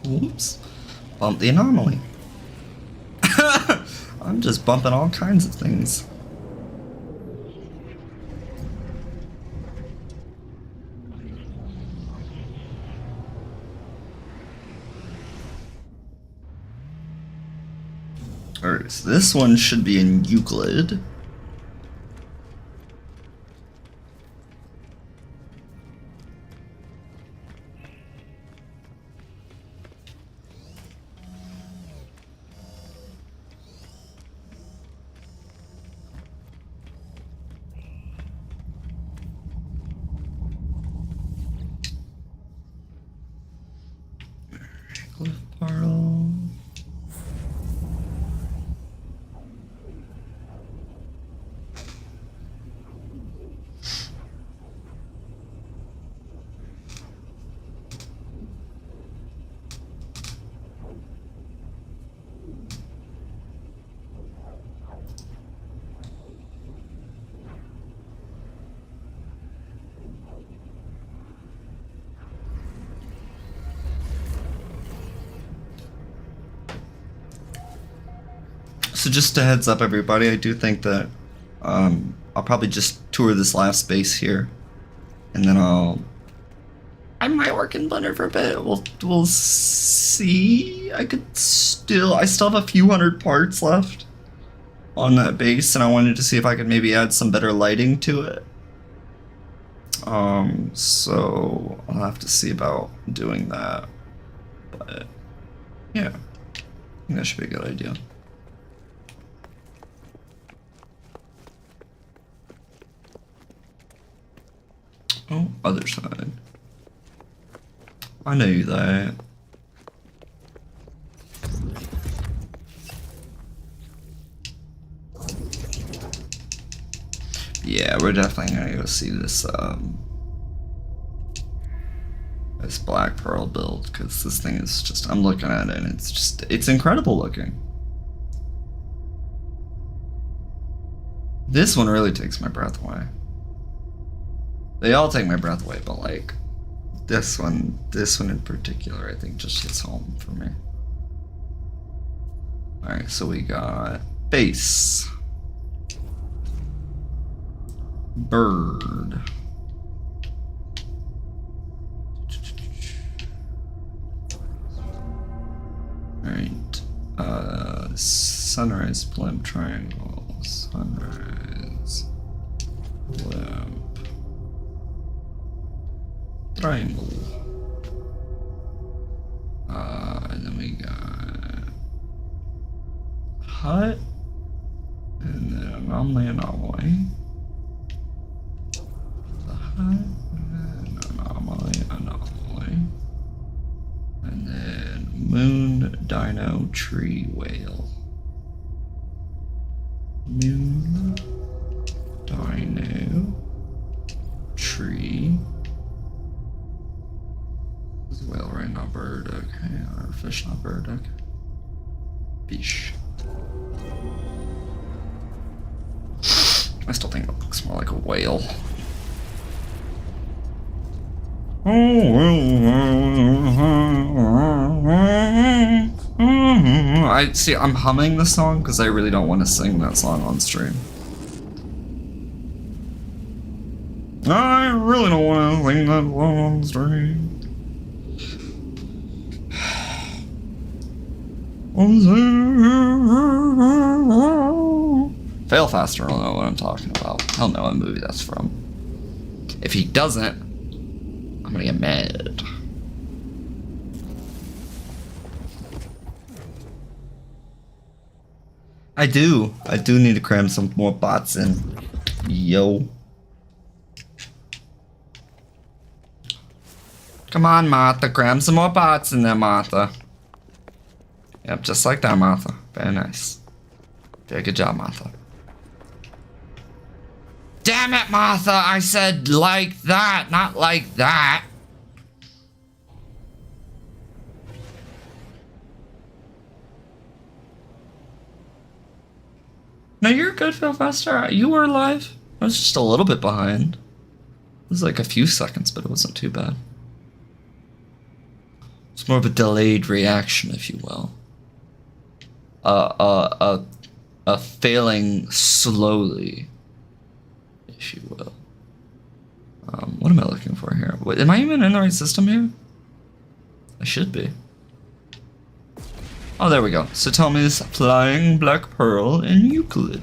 Whoops. Bump the anomaly. I'm just bumping all kinds of things. Alright, so this one should be in Euclid. So just a heads up, everybody, I do think that I'll probably just tour this last space here, and then I might work in Blender for a bit. We'll see. I still have a few hundred parts left on that base, and I wanted to see if I could maybe add some better lighting to it. So I'll have to see about doing that, but yeah, I think that should be a good idea. Oh, other side. I knew that. Yeah, we're definitely gonna go see this this Black Pearl build, because this thing is just, I'm looking at it and it's incredible looking. This one really takes my breath away. They all take my breath away, but like this one in particular, I think just hits home for me. Alright, so we got base, bird, Sunrise blimp triangle. Sunrise blimp triangle. And then we got hut, and then anomaly. The hut, and anomaly. And then moon, dino, tree, whale. Moon, dino, tree. This is whale, right? Not bird, okay. Or fish, not bird, okay. Fish. I still think it looks more like a whale. I'm humming the song because I really don't want to sing that song on stream. I really don't want to sing that song on stream. Fail Faster will know what I'm talking about. He'll know what movie that's from. If he doesn't, I'm gonna get mad. I do need to cram some more bots in. Yo. Come on, Martha, cram some more bots in there, Martha. Yep, just like that, Martha. Very nice. Very good job, Martha. Damn it, Martha! I said like that, not like that. No, you're good, Phil Faster. You were live. I was just a little bit behind. It was like a few seconds, but it wasn't too bad. It's more of a delayed reaction, if you will. A failing slowly, if you will. What am I looking for here? Wait, am I even in the right system here? I should be. Oh, there we go. So tell me this Flying Black Pearl in Euclid.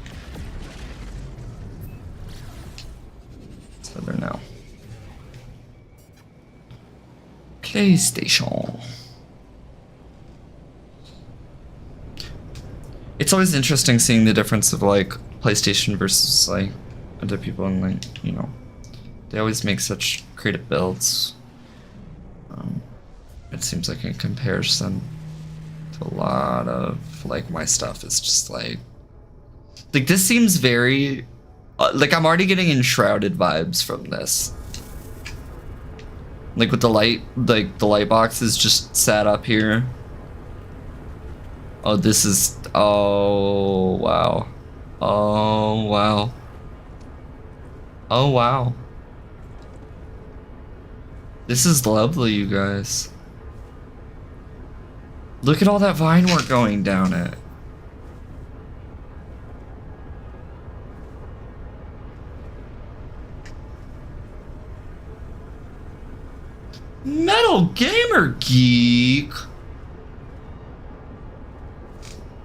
So there now. PlayStation. It's always interesting seeing the difference of like PlayStation versus like other people, and like, you know, they always make such creative builds. It seems like in comparison to a lot of like my stuff is just like this seems very like I'm already getting enshrouded vibes from this. Like with the light, like the light box is just sat up here. Oh, this is, oh wow. Oh wow. Oh wow. This is lovely, you guys. Look at all that vine work going down it. Metal Gamer Geek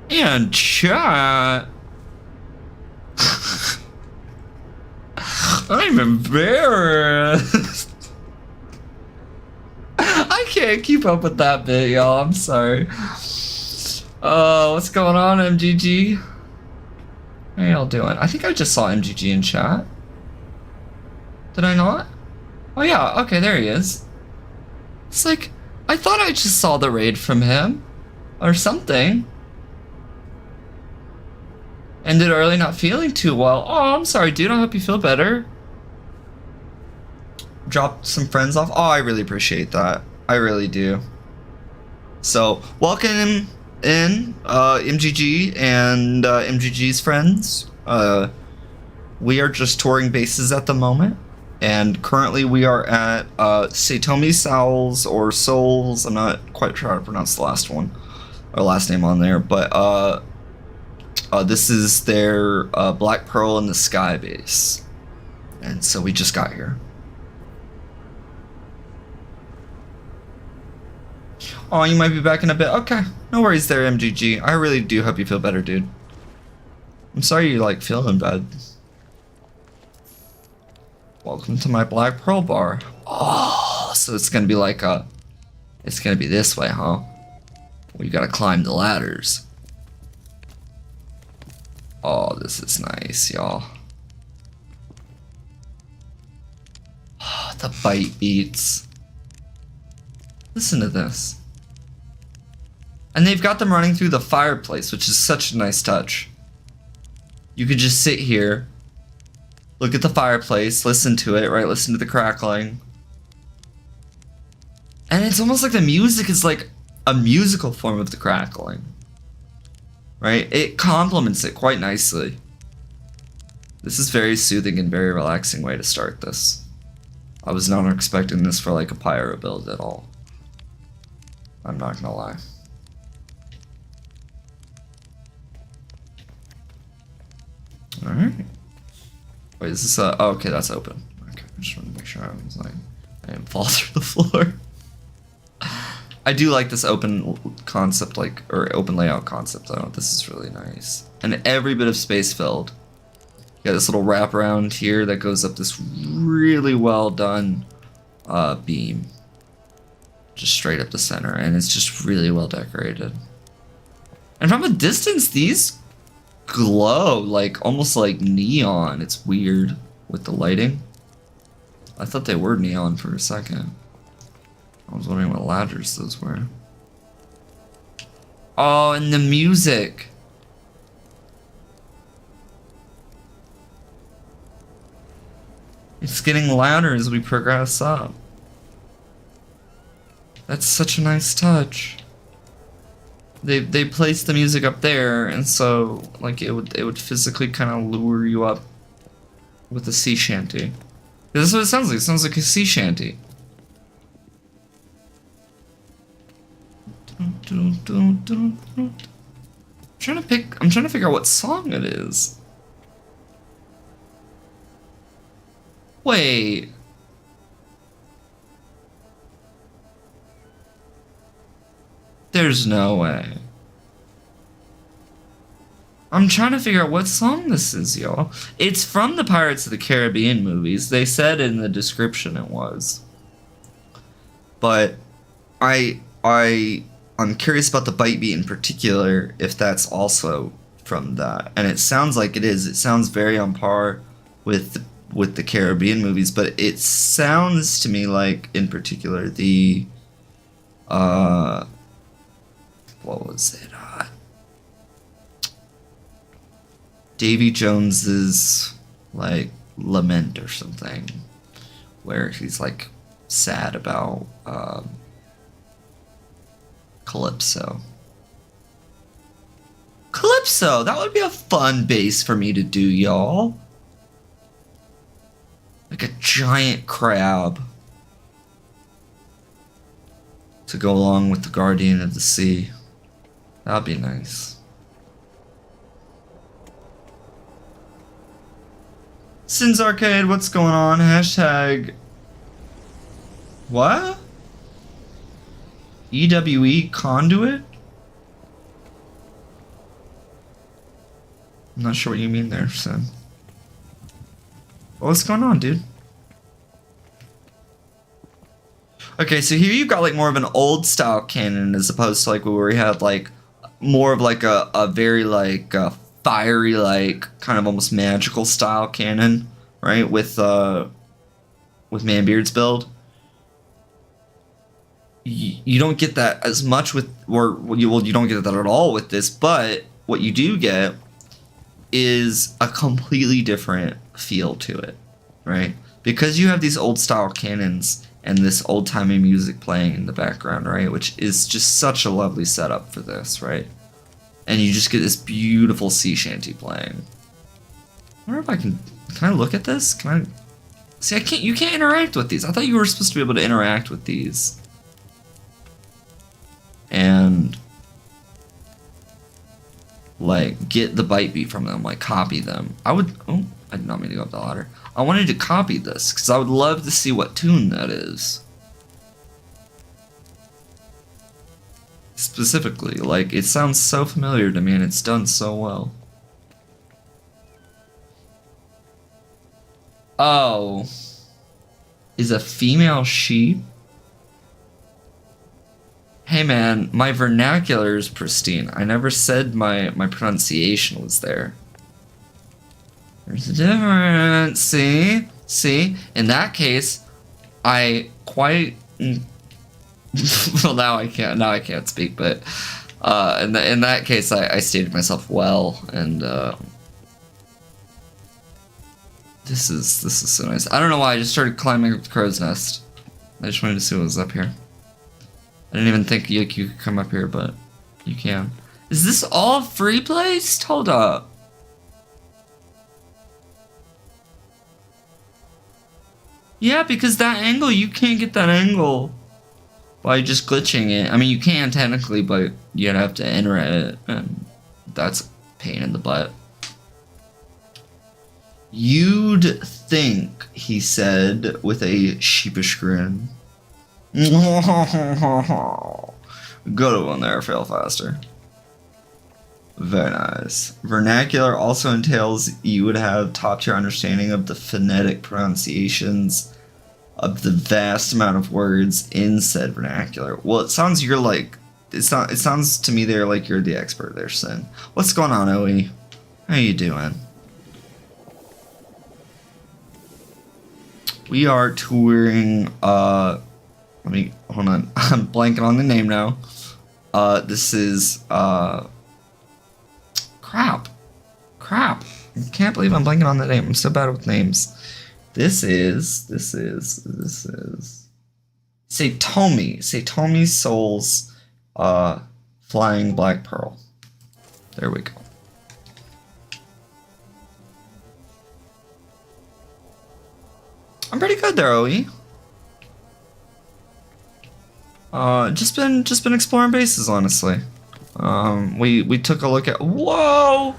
and chat. I'm embarrassed. I can't keep up with that bit, y'all. I'm sorry. What's going on, MGG? How y'all doing? I think I just saw MGG in chat. Did I not? Oh yeah, okay, there he is. It's like, I thought I just saw the raid from him. Or something. Ended early, not feeling too well. Oh, I'm sorry, dude. I hope you feel better. Dropped some friends off. Oh, I really appreciate that. I really do. So, welcome in, MGG and MGG's friends. We are just touring bases at the moment. And currently we are at Satomi Souls or Souls. I'm not quite sure how to pronounce the last one. Or last name on there. But this is their Black Pearl in the Sky base. And so we just got here. Oh, you might be back in a bit. Okay, no worries there, MGG. I really do hope you feel better, dude. I'm sorry you're like feeling bad. Welcome to my Black Pearl bar. Oh, so it's gonna be like it's gonna be this way, huh? Well, you gotta climb the ladders. Oh, this is nice, y'all. Oh, the bite beats. Listen to this. And they've got them running through the fireplace, which is such a nice touch. You could just sit here, look at the fireplace, listen to it, right? Listen to the crackling. And it's almost like the music is like a musical form of the crackling. Right? It complements it quite nicely. This is very soothing and very relaxing way to start this. I was not expecting this for like a pyro build at all. I'm not gonna lie. Alright. Wait, is this oh, okay, that's open. Okay, I just want to make sure I was like, I didn't fall through the floor. I do like this open concept, like, or open layout concept though. This is really nice. And every bit of space filled. You got this little wraparound here that goes up this really well done beam. Just straight up the center, and it's just really well decorated. And from a distance, these glow like almost like neon. It's weird with the lighting. I thought they were neon for a second. I was wondering what ladders those were. Oh, and the music. It's getting louder as we progress up. That's such a nice touch. They placed the music up there, and so like it would physically kind of lure you up with a sea shanty. This is what it sounds like. It sounds like a sea shanty. I'm trying to figure out what song it is. Wait. There's no way. I'm trying to figure out what song this is, y'all. It's from the Pirates of the Caribbean movies. They said in the description it was. But I'm curious about the bite beat in particular, if that's also from that. And it sounds like it is. It sounds very on par with the Caribbean movies, but it sounds to me like, in particular, the what was it? Davy Jones's like lament or something, where he's like sad about Calypso. Calypso! That would be a fun bass for me to do, y'all. Like a giant crab to go along with the Guardian of the Sea. That'd be nice. Sins Arcade, what's going on? Hashtag... What? EWE conduit? I'm not sure what you mean there, Sin. What's going on, dude? Okay, so here you've got like more of an old style cannon as opposed to like where we had like more of like a very like fiery, like kind of almost magical style cannon, right? With Manbeard's build. You don't get that as much with, or you don't get that at all with this, but what you do get is a completely different feel to it, right? Because you have these old style cannons and this old timey music playing in the background, right? Which is just such a lovely setup for this, right? And you just get this beautiful sea shanty playing. I wonder if can I look at this? Can I see? You can't interact with these. I thought you were supposed to be able to interact with these. And like get the bite beat from them, like copy them. I did not mean to go up the ladder. I wanted to copy this because I would love to see what tune that is. specifically. Like, it sounds so familiar to me and it's done so well. Oh. Is a female sheep? Hey man, my vernacular is pristine. I never said my pronunciation was there. There's a difference. See? See? In that case, I quite... well, now I can't speak, but in that case, I stated myself well, and this is so nice. I don't know why I just started climbing up the crow's nest. I just wanted to see what was up here. I didn't even think you could come up here, but you can. Is this all free placed? Hold up. Yeah, because that angle, you can't get that angle by just glitching it. I mean, you can technically, but you'd have to enter it, and that's a pain in the butt. You'd think, he said with a sheepish grin. Good one there, fail faster. Very nice. Vernacular also entails you would have top-tier understanding of the phonetic pronunciations of the vast amount of words in said vernacular. Well, it sounds you're like... It sounds to me there like you're the expert there, Sin. What's going on, OE? How you doing? We are touring, let me, hold on, I'm blanking on the name now. This is, crap. I can't believe I'm blanking on the name. I'm so bad with names. This is Satomi Soul's, Flying Black Pearl. There we go. I'm pretty good there, OE. Just been exploring bases, honestly. We took a look at... Whoa!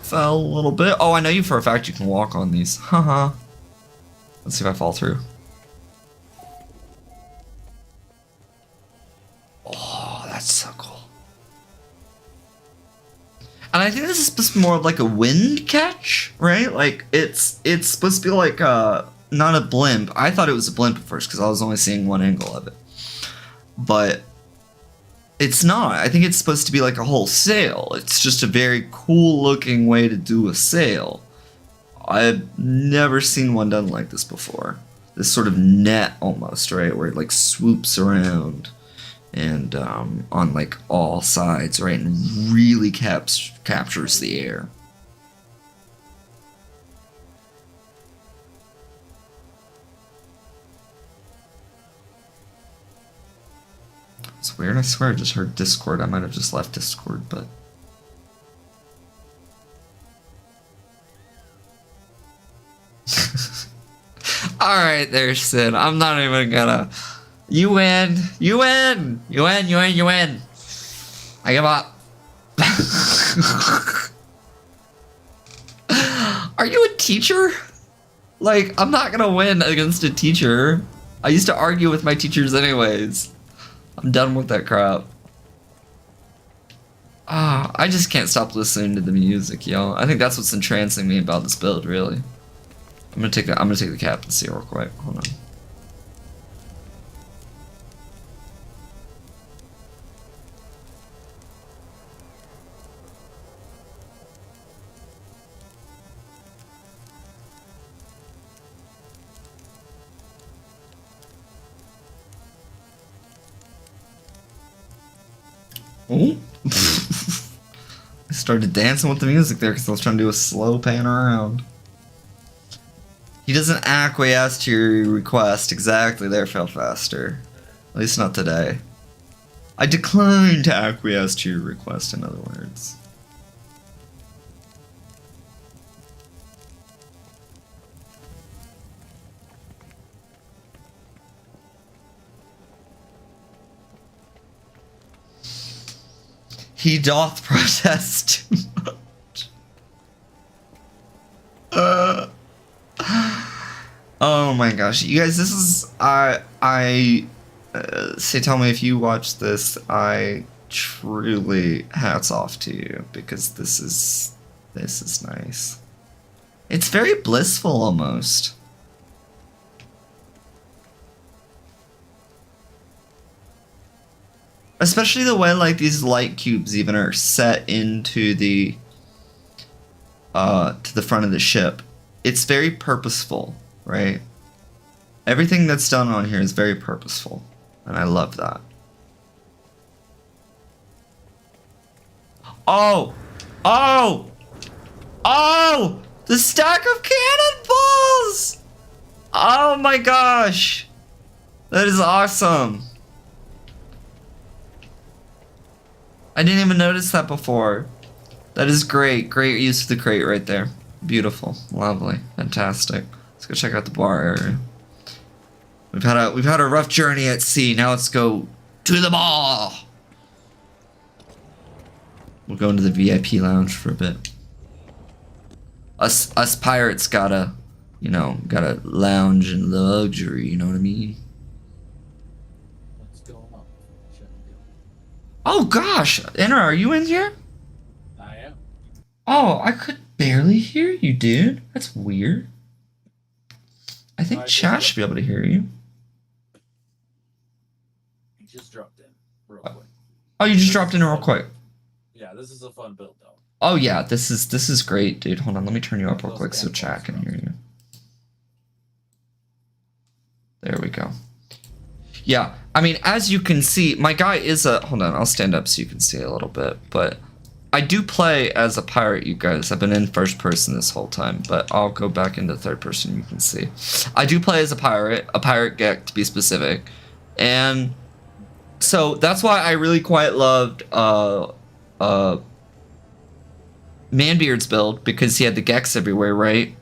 Fell a little bit. Oh, I know you for a fact you can walk on these. Haha. Let's see if I fall through. Oh, that's so cool. And I think this is supposed to be more of like a wind catch, right? Like, it's supposed to be like, not a blimp. I thought it was a blimp at first because I was only seeing one angle of it. But it's not. I think it's supposed to be like a whole sail. It's just a very cool looking way to do a sail. I've never seen one done like this before. This sort of net almost, right? Where it like swoops around and on like all sides, right? And really captures the air. It's weird, I swear I just heard Discord. I might have just left Discord, but... Alright there, Sid. I'm not even gonna... You win! You win! You win, you win, you win! I give up. Are you a teacher? Like, I'm not gonna win against a teacher. I used to argue with my teachers anyways. I'm done with that crap. I just can't stop listening to the music, yo. I think that's what's entrancing me about this build, really. I'm gonna take the captaincy real quick. Hold on. Oh. I started dancing with the music there because I was trying to do a slow pan around. He doesn't acquiesce to your request. Exactly, there, fell faster. At least not today. I decline to acquiesce to your request, in other words. He doth protest too much. Oh my gosh, you guys, this is I say, tell me if you watch this. I truly hats off to you because this is nice. It's very blissful almost. Especially the way like these light cubes even are set into the to the front of the ship. It's very purposeful, right? Everything that's done on here is very purposeful, and I love that. Oh! Oh! Oh! The stack of cannonballs! Oh my gosh! That is awesome. I didn't even notice that before. That is great. Great use of the crate right there. Beautiful. Lovely. Fantastic. Let's go check out the bar area. We've had a rough journey at sea. Now let's go to the bar. We'll go into the VIP lounge for a bit. Us pirates gotta, you know, gotta lounge in luxury, you know what I mean? What's going on? Oh gosh, Enra, are you in here? I am. Oh, I could barely hear you, dude. That's weird. I think chat should be able to hear you. He just dropped in real quick. Oh, you just dropped in real quick. Yeah, this is a fun build though. Oh yeah, this is great, dude. Hold on, let me turn you up real quick so chat can hear you. There we go. Yeah, I mean, as you can see, my guy is a... Hold on, I'll stand up so you can see a little bit. But I do play as a pirate, you guys. I've been in first person this whole time, but I'll go back into third person, you can see. I do play as a pirate Gek to be specific. And so that's why I really quite loved Manbeard's build, because he had the Geks everywhere, right?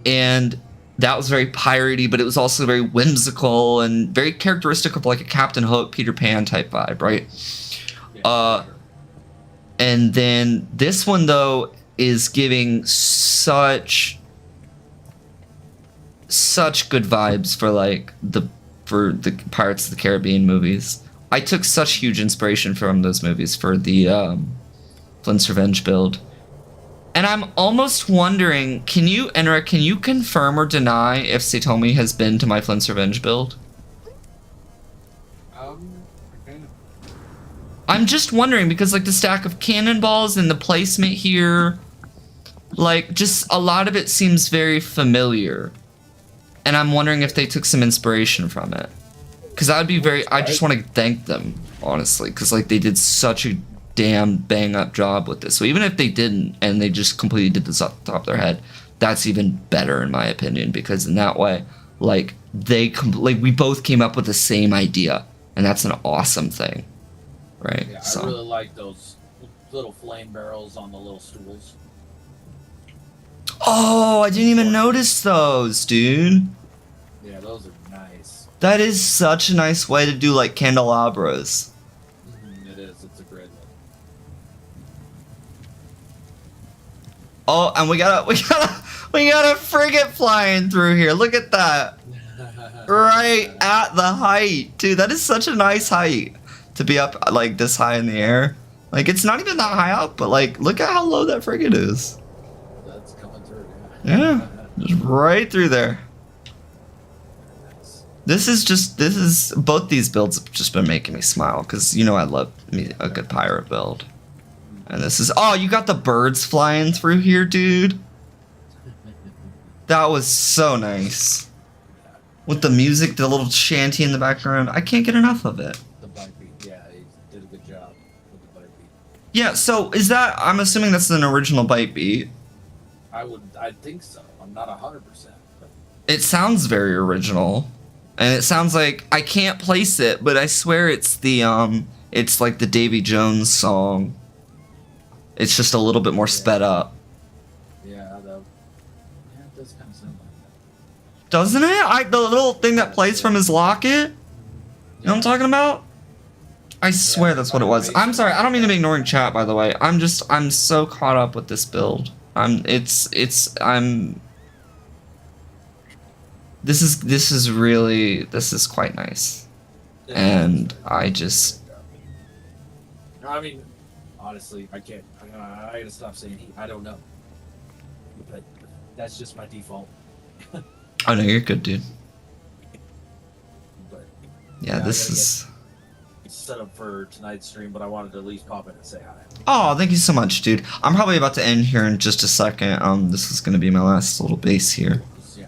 And that was very piratey, but it was also very whimsical and very characteristic of like a Captain Hook, Peter Pan type vibe, right? And then this one though is giving such good vibes for like the Pirates of the Caribbean movies. I took such huge inspiration from those movies for the Flint's Revenge build. And I'm almost wondering, can you confirm or deny if Satomi has been to my Flint's Revenge build? I'm just wondering because like the stack of cannonballs and the placement here, like just a lot of it seems very familiar. And I'm wondering if they took some inspiration from it. Because I would be I just want to thank them, honestly, because like they did such a damn bang up job with this. So even if they didn't and they just completely did this off the top of their head, that's even better in my opinion, because in that way, like we both came up with the same idea, and that's an awesome thing, right? Yeah, so I really like those little flame barrels on the little stools. Oh, I didn't even notice those, dude. Yeah, those are nice. That is such a nice way to do like candelabras. It is. It's a great look. Oh, and we got a frigate flying through here. Look at that. Right at the height. Dude, that is such a nice height to be up like this high in the air. Like it's not even that high up, but like look at how low that frigate is. That's coming through. Yeah, just right through there. This is both these builds have just been making me smile because you know I love a good pirate build. And this is, oh, you got the birds flying through here, dude. That was so nice. With the music, the little shanty in the background. I can't get enough of it. The bite beat, yeah, he did a good job with the bite beat. Yeah, so is that, I'm assuming that's an original bite beat. I think so. I'm not 100%. But It sounds very original. And it sounds like, I can't place it, but I swear it's it's like the Davy Jones song. It's just a little bit more sped up. yeah, it does kind of sound like that. Doesn't it? The little thing that plays from his locket? You know what I'm talking about? I swear that's what it was. I'm sorry, I don't mean to be ignoring chat, by the way. I'm so caught up with this build. This is quite nice. and I just No, I mean, honestly, I can't. I gotta stop saying he. I don't know. But that's just my default. oh no, you're good, dude. But Yeah, I this gotta is. get set up for tonight's stream, but I wanted to at least pop in and say hi. Oh, thank you so much, dude. I'm probably about to end here in just a second. This is gonna be my last little base here. Yeah.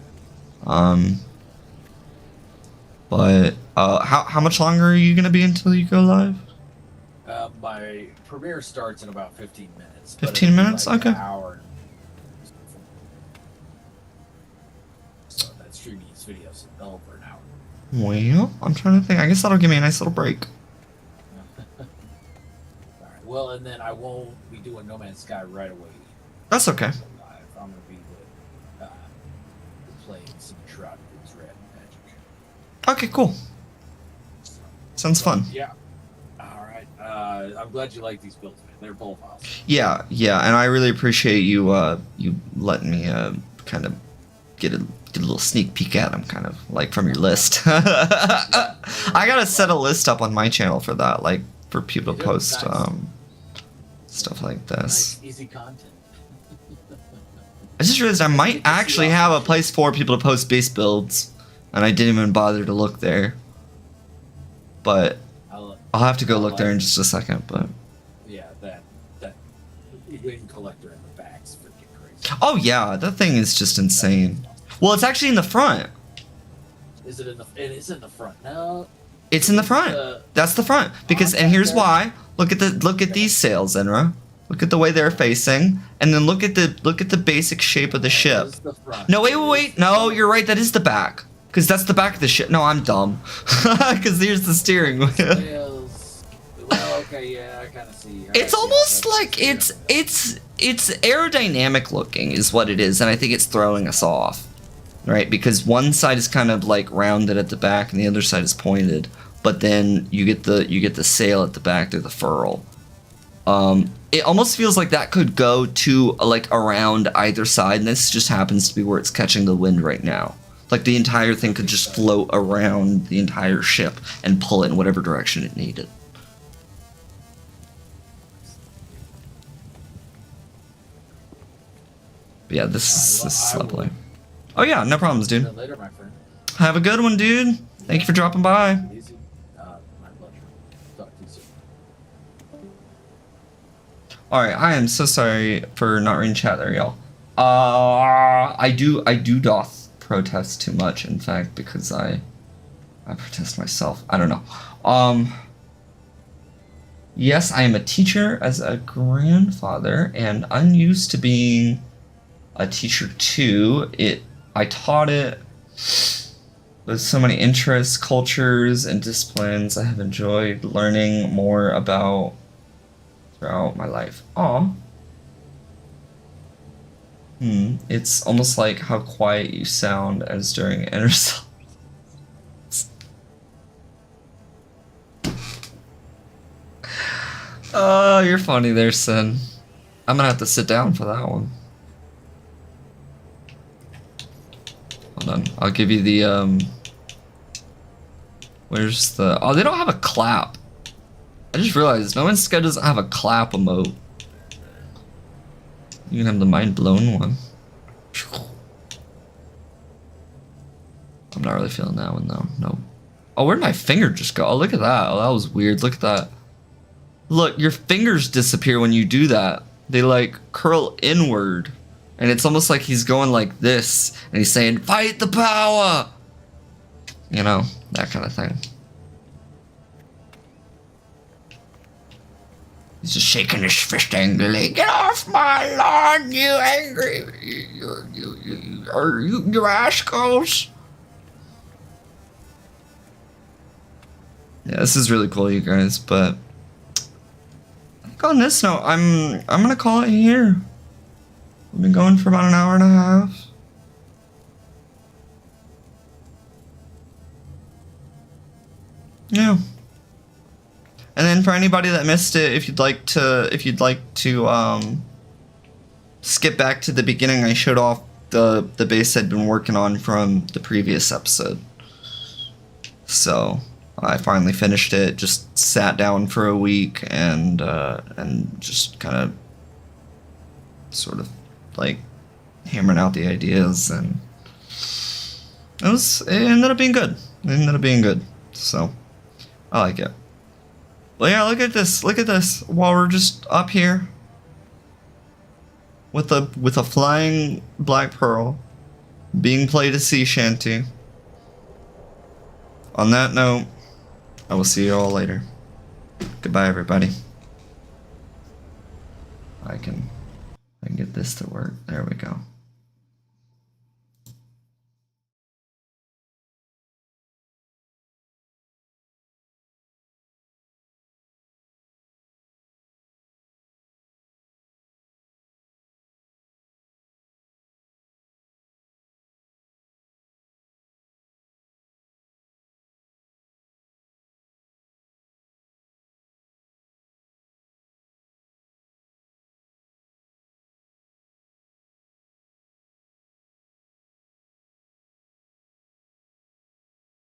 But how much longer are you gonna be until you go live? My premiere starts in about 15 minutes. 15 minutes? Like Okay. An hour. So that stream needs videos over an hour. Well, I'm trying to think. I guess that'll give me a nice little break. Alright, well, and then I won't be doing No Man's Sky right away. That's okay. Live. I'm going to be playing some Shroud of Red Magic. Okay, cool. So, Sounds fun. yeah. Alright. I'm glad you like these builds, man. They're both awesome. Yeah, and I really appreciate you you letting me kind of get a little sneak peek at them, kind of like from your list. I gotta set a list up on my channel for that, like for people to post Nice. stuff like this. Nice, easy content. I just realized I might actually have a place for people to post base builds, and I didn't even bother to look there. But I'll have to go look there in just a second. But yeah, that wing collector in the back's freaking crazy. oh yeah, that thing is just insane. Well, it's actually in the front. Is it in the? It is in the front. No. It's in the front. That's the front. Because and here's why. Look at these sails, Enra. Look at the way they're facing, and then look at the basic shape of the ship. This is the front. No, wait. No, you're right. That is the back. Because that's the back of the ship. No, I'm dumb. Because here's the steering wheel. Sails. Well, okay, yeah, I kind of see. It's almost like it's aerodynamic looking is what it is, and I think it's throwing us off. Right, because one side is kind of like rounded at the back and the other side is pointed, but then you get the sail at the back through the furl. It almost feels like that could go to like around either side, and this just happens to be where it's catching the wind right now. Like the entire thing could just float around the entire ship and pull it in whatever direction it needed. But yeah, this is lovely. Oh yeah, no problems, dude. Later, my friend. Have a good one, dude. Thank you for dropping by. Easy. My pleasure. Talk to you soon. Alright, I am so sorry for not reading chat there, y'all. I do doth protest too much, in fact, because I protest myself. I don't know. Yes, I am a teacher as a grandfather, and unused to being a teacher too. I taught it with so many interests, cultures, and disciplines I have enjoyed learning more about throughout my life. Aw. It's almost like how quiet you sound as during inner self. Oh, you're funny there, Sin. I'm gonna have to sit down for that one. Hold on, I'll give you the, where's the... Oh, they don't have a clap. I just realized No Man's Sky doesn't have a clap emote. You can have the mind blown one. I'm not really feeling that one, though. No. Oh, where'd my finger just go? Oh, look at that. Oh, that was weird. Look at that. Look, your fingers disappear when you do that. They, like, curl inward. And it's almost like he's going like this, and he's saying, "Fight the power!" You know, that kind of thing. He's just shaking his fist angrily. "Get off my lawn, you angry, you rascals!" Yeah, this is really cool, you guys. But I think on this note, I'm gonna call it here. We've been going for about an hour and a half. Yeah. And then for anybody that missed it, if you'd like to skip back to the beginning, I showed off the base I'd been working on from the previous episode. So I finally finished it. Just sat down for a week and just kind of sort of like hammering out the ideas, and it ended up being good. It ended up being good. So I like it. Well, yeah, look at this. Look at this. While we're just up here with a flying black pearl being played a sea shanty. On that note, I will see you all later. Goodbye, everybody. I can get this to work. There we go.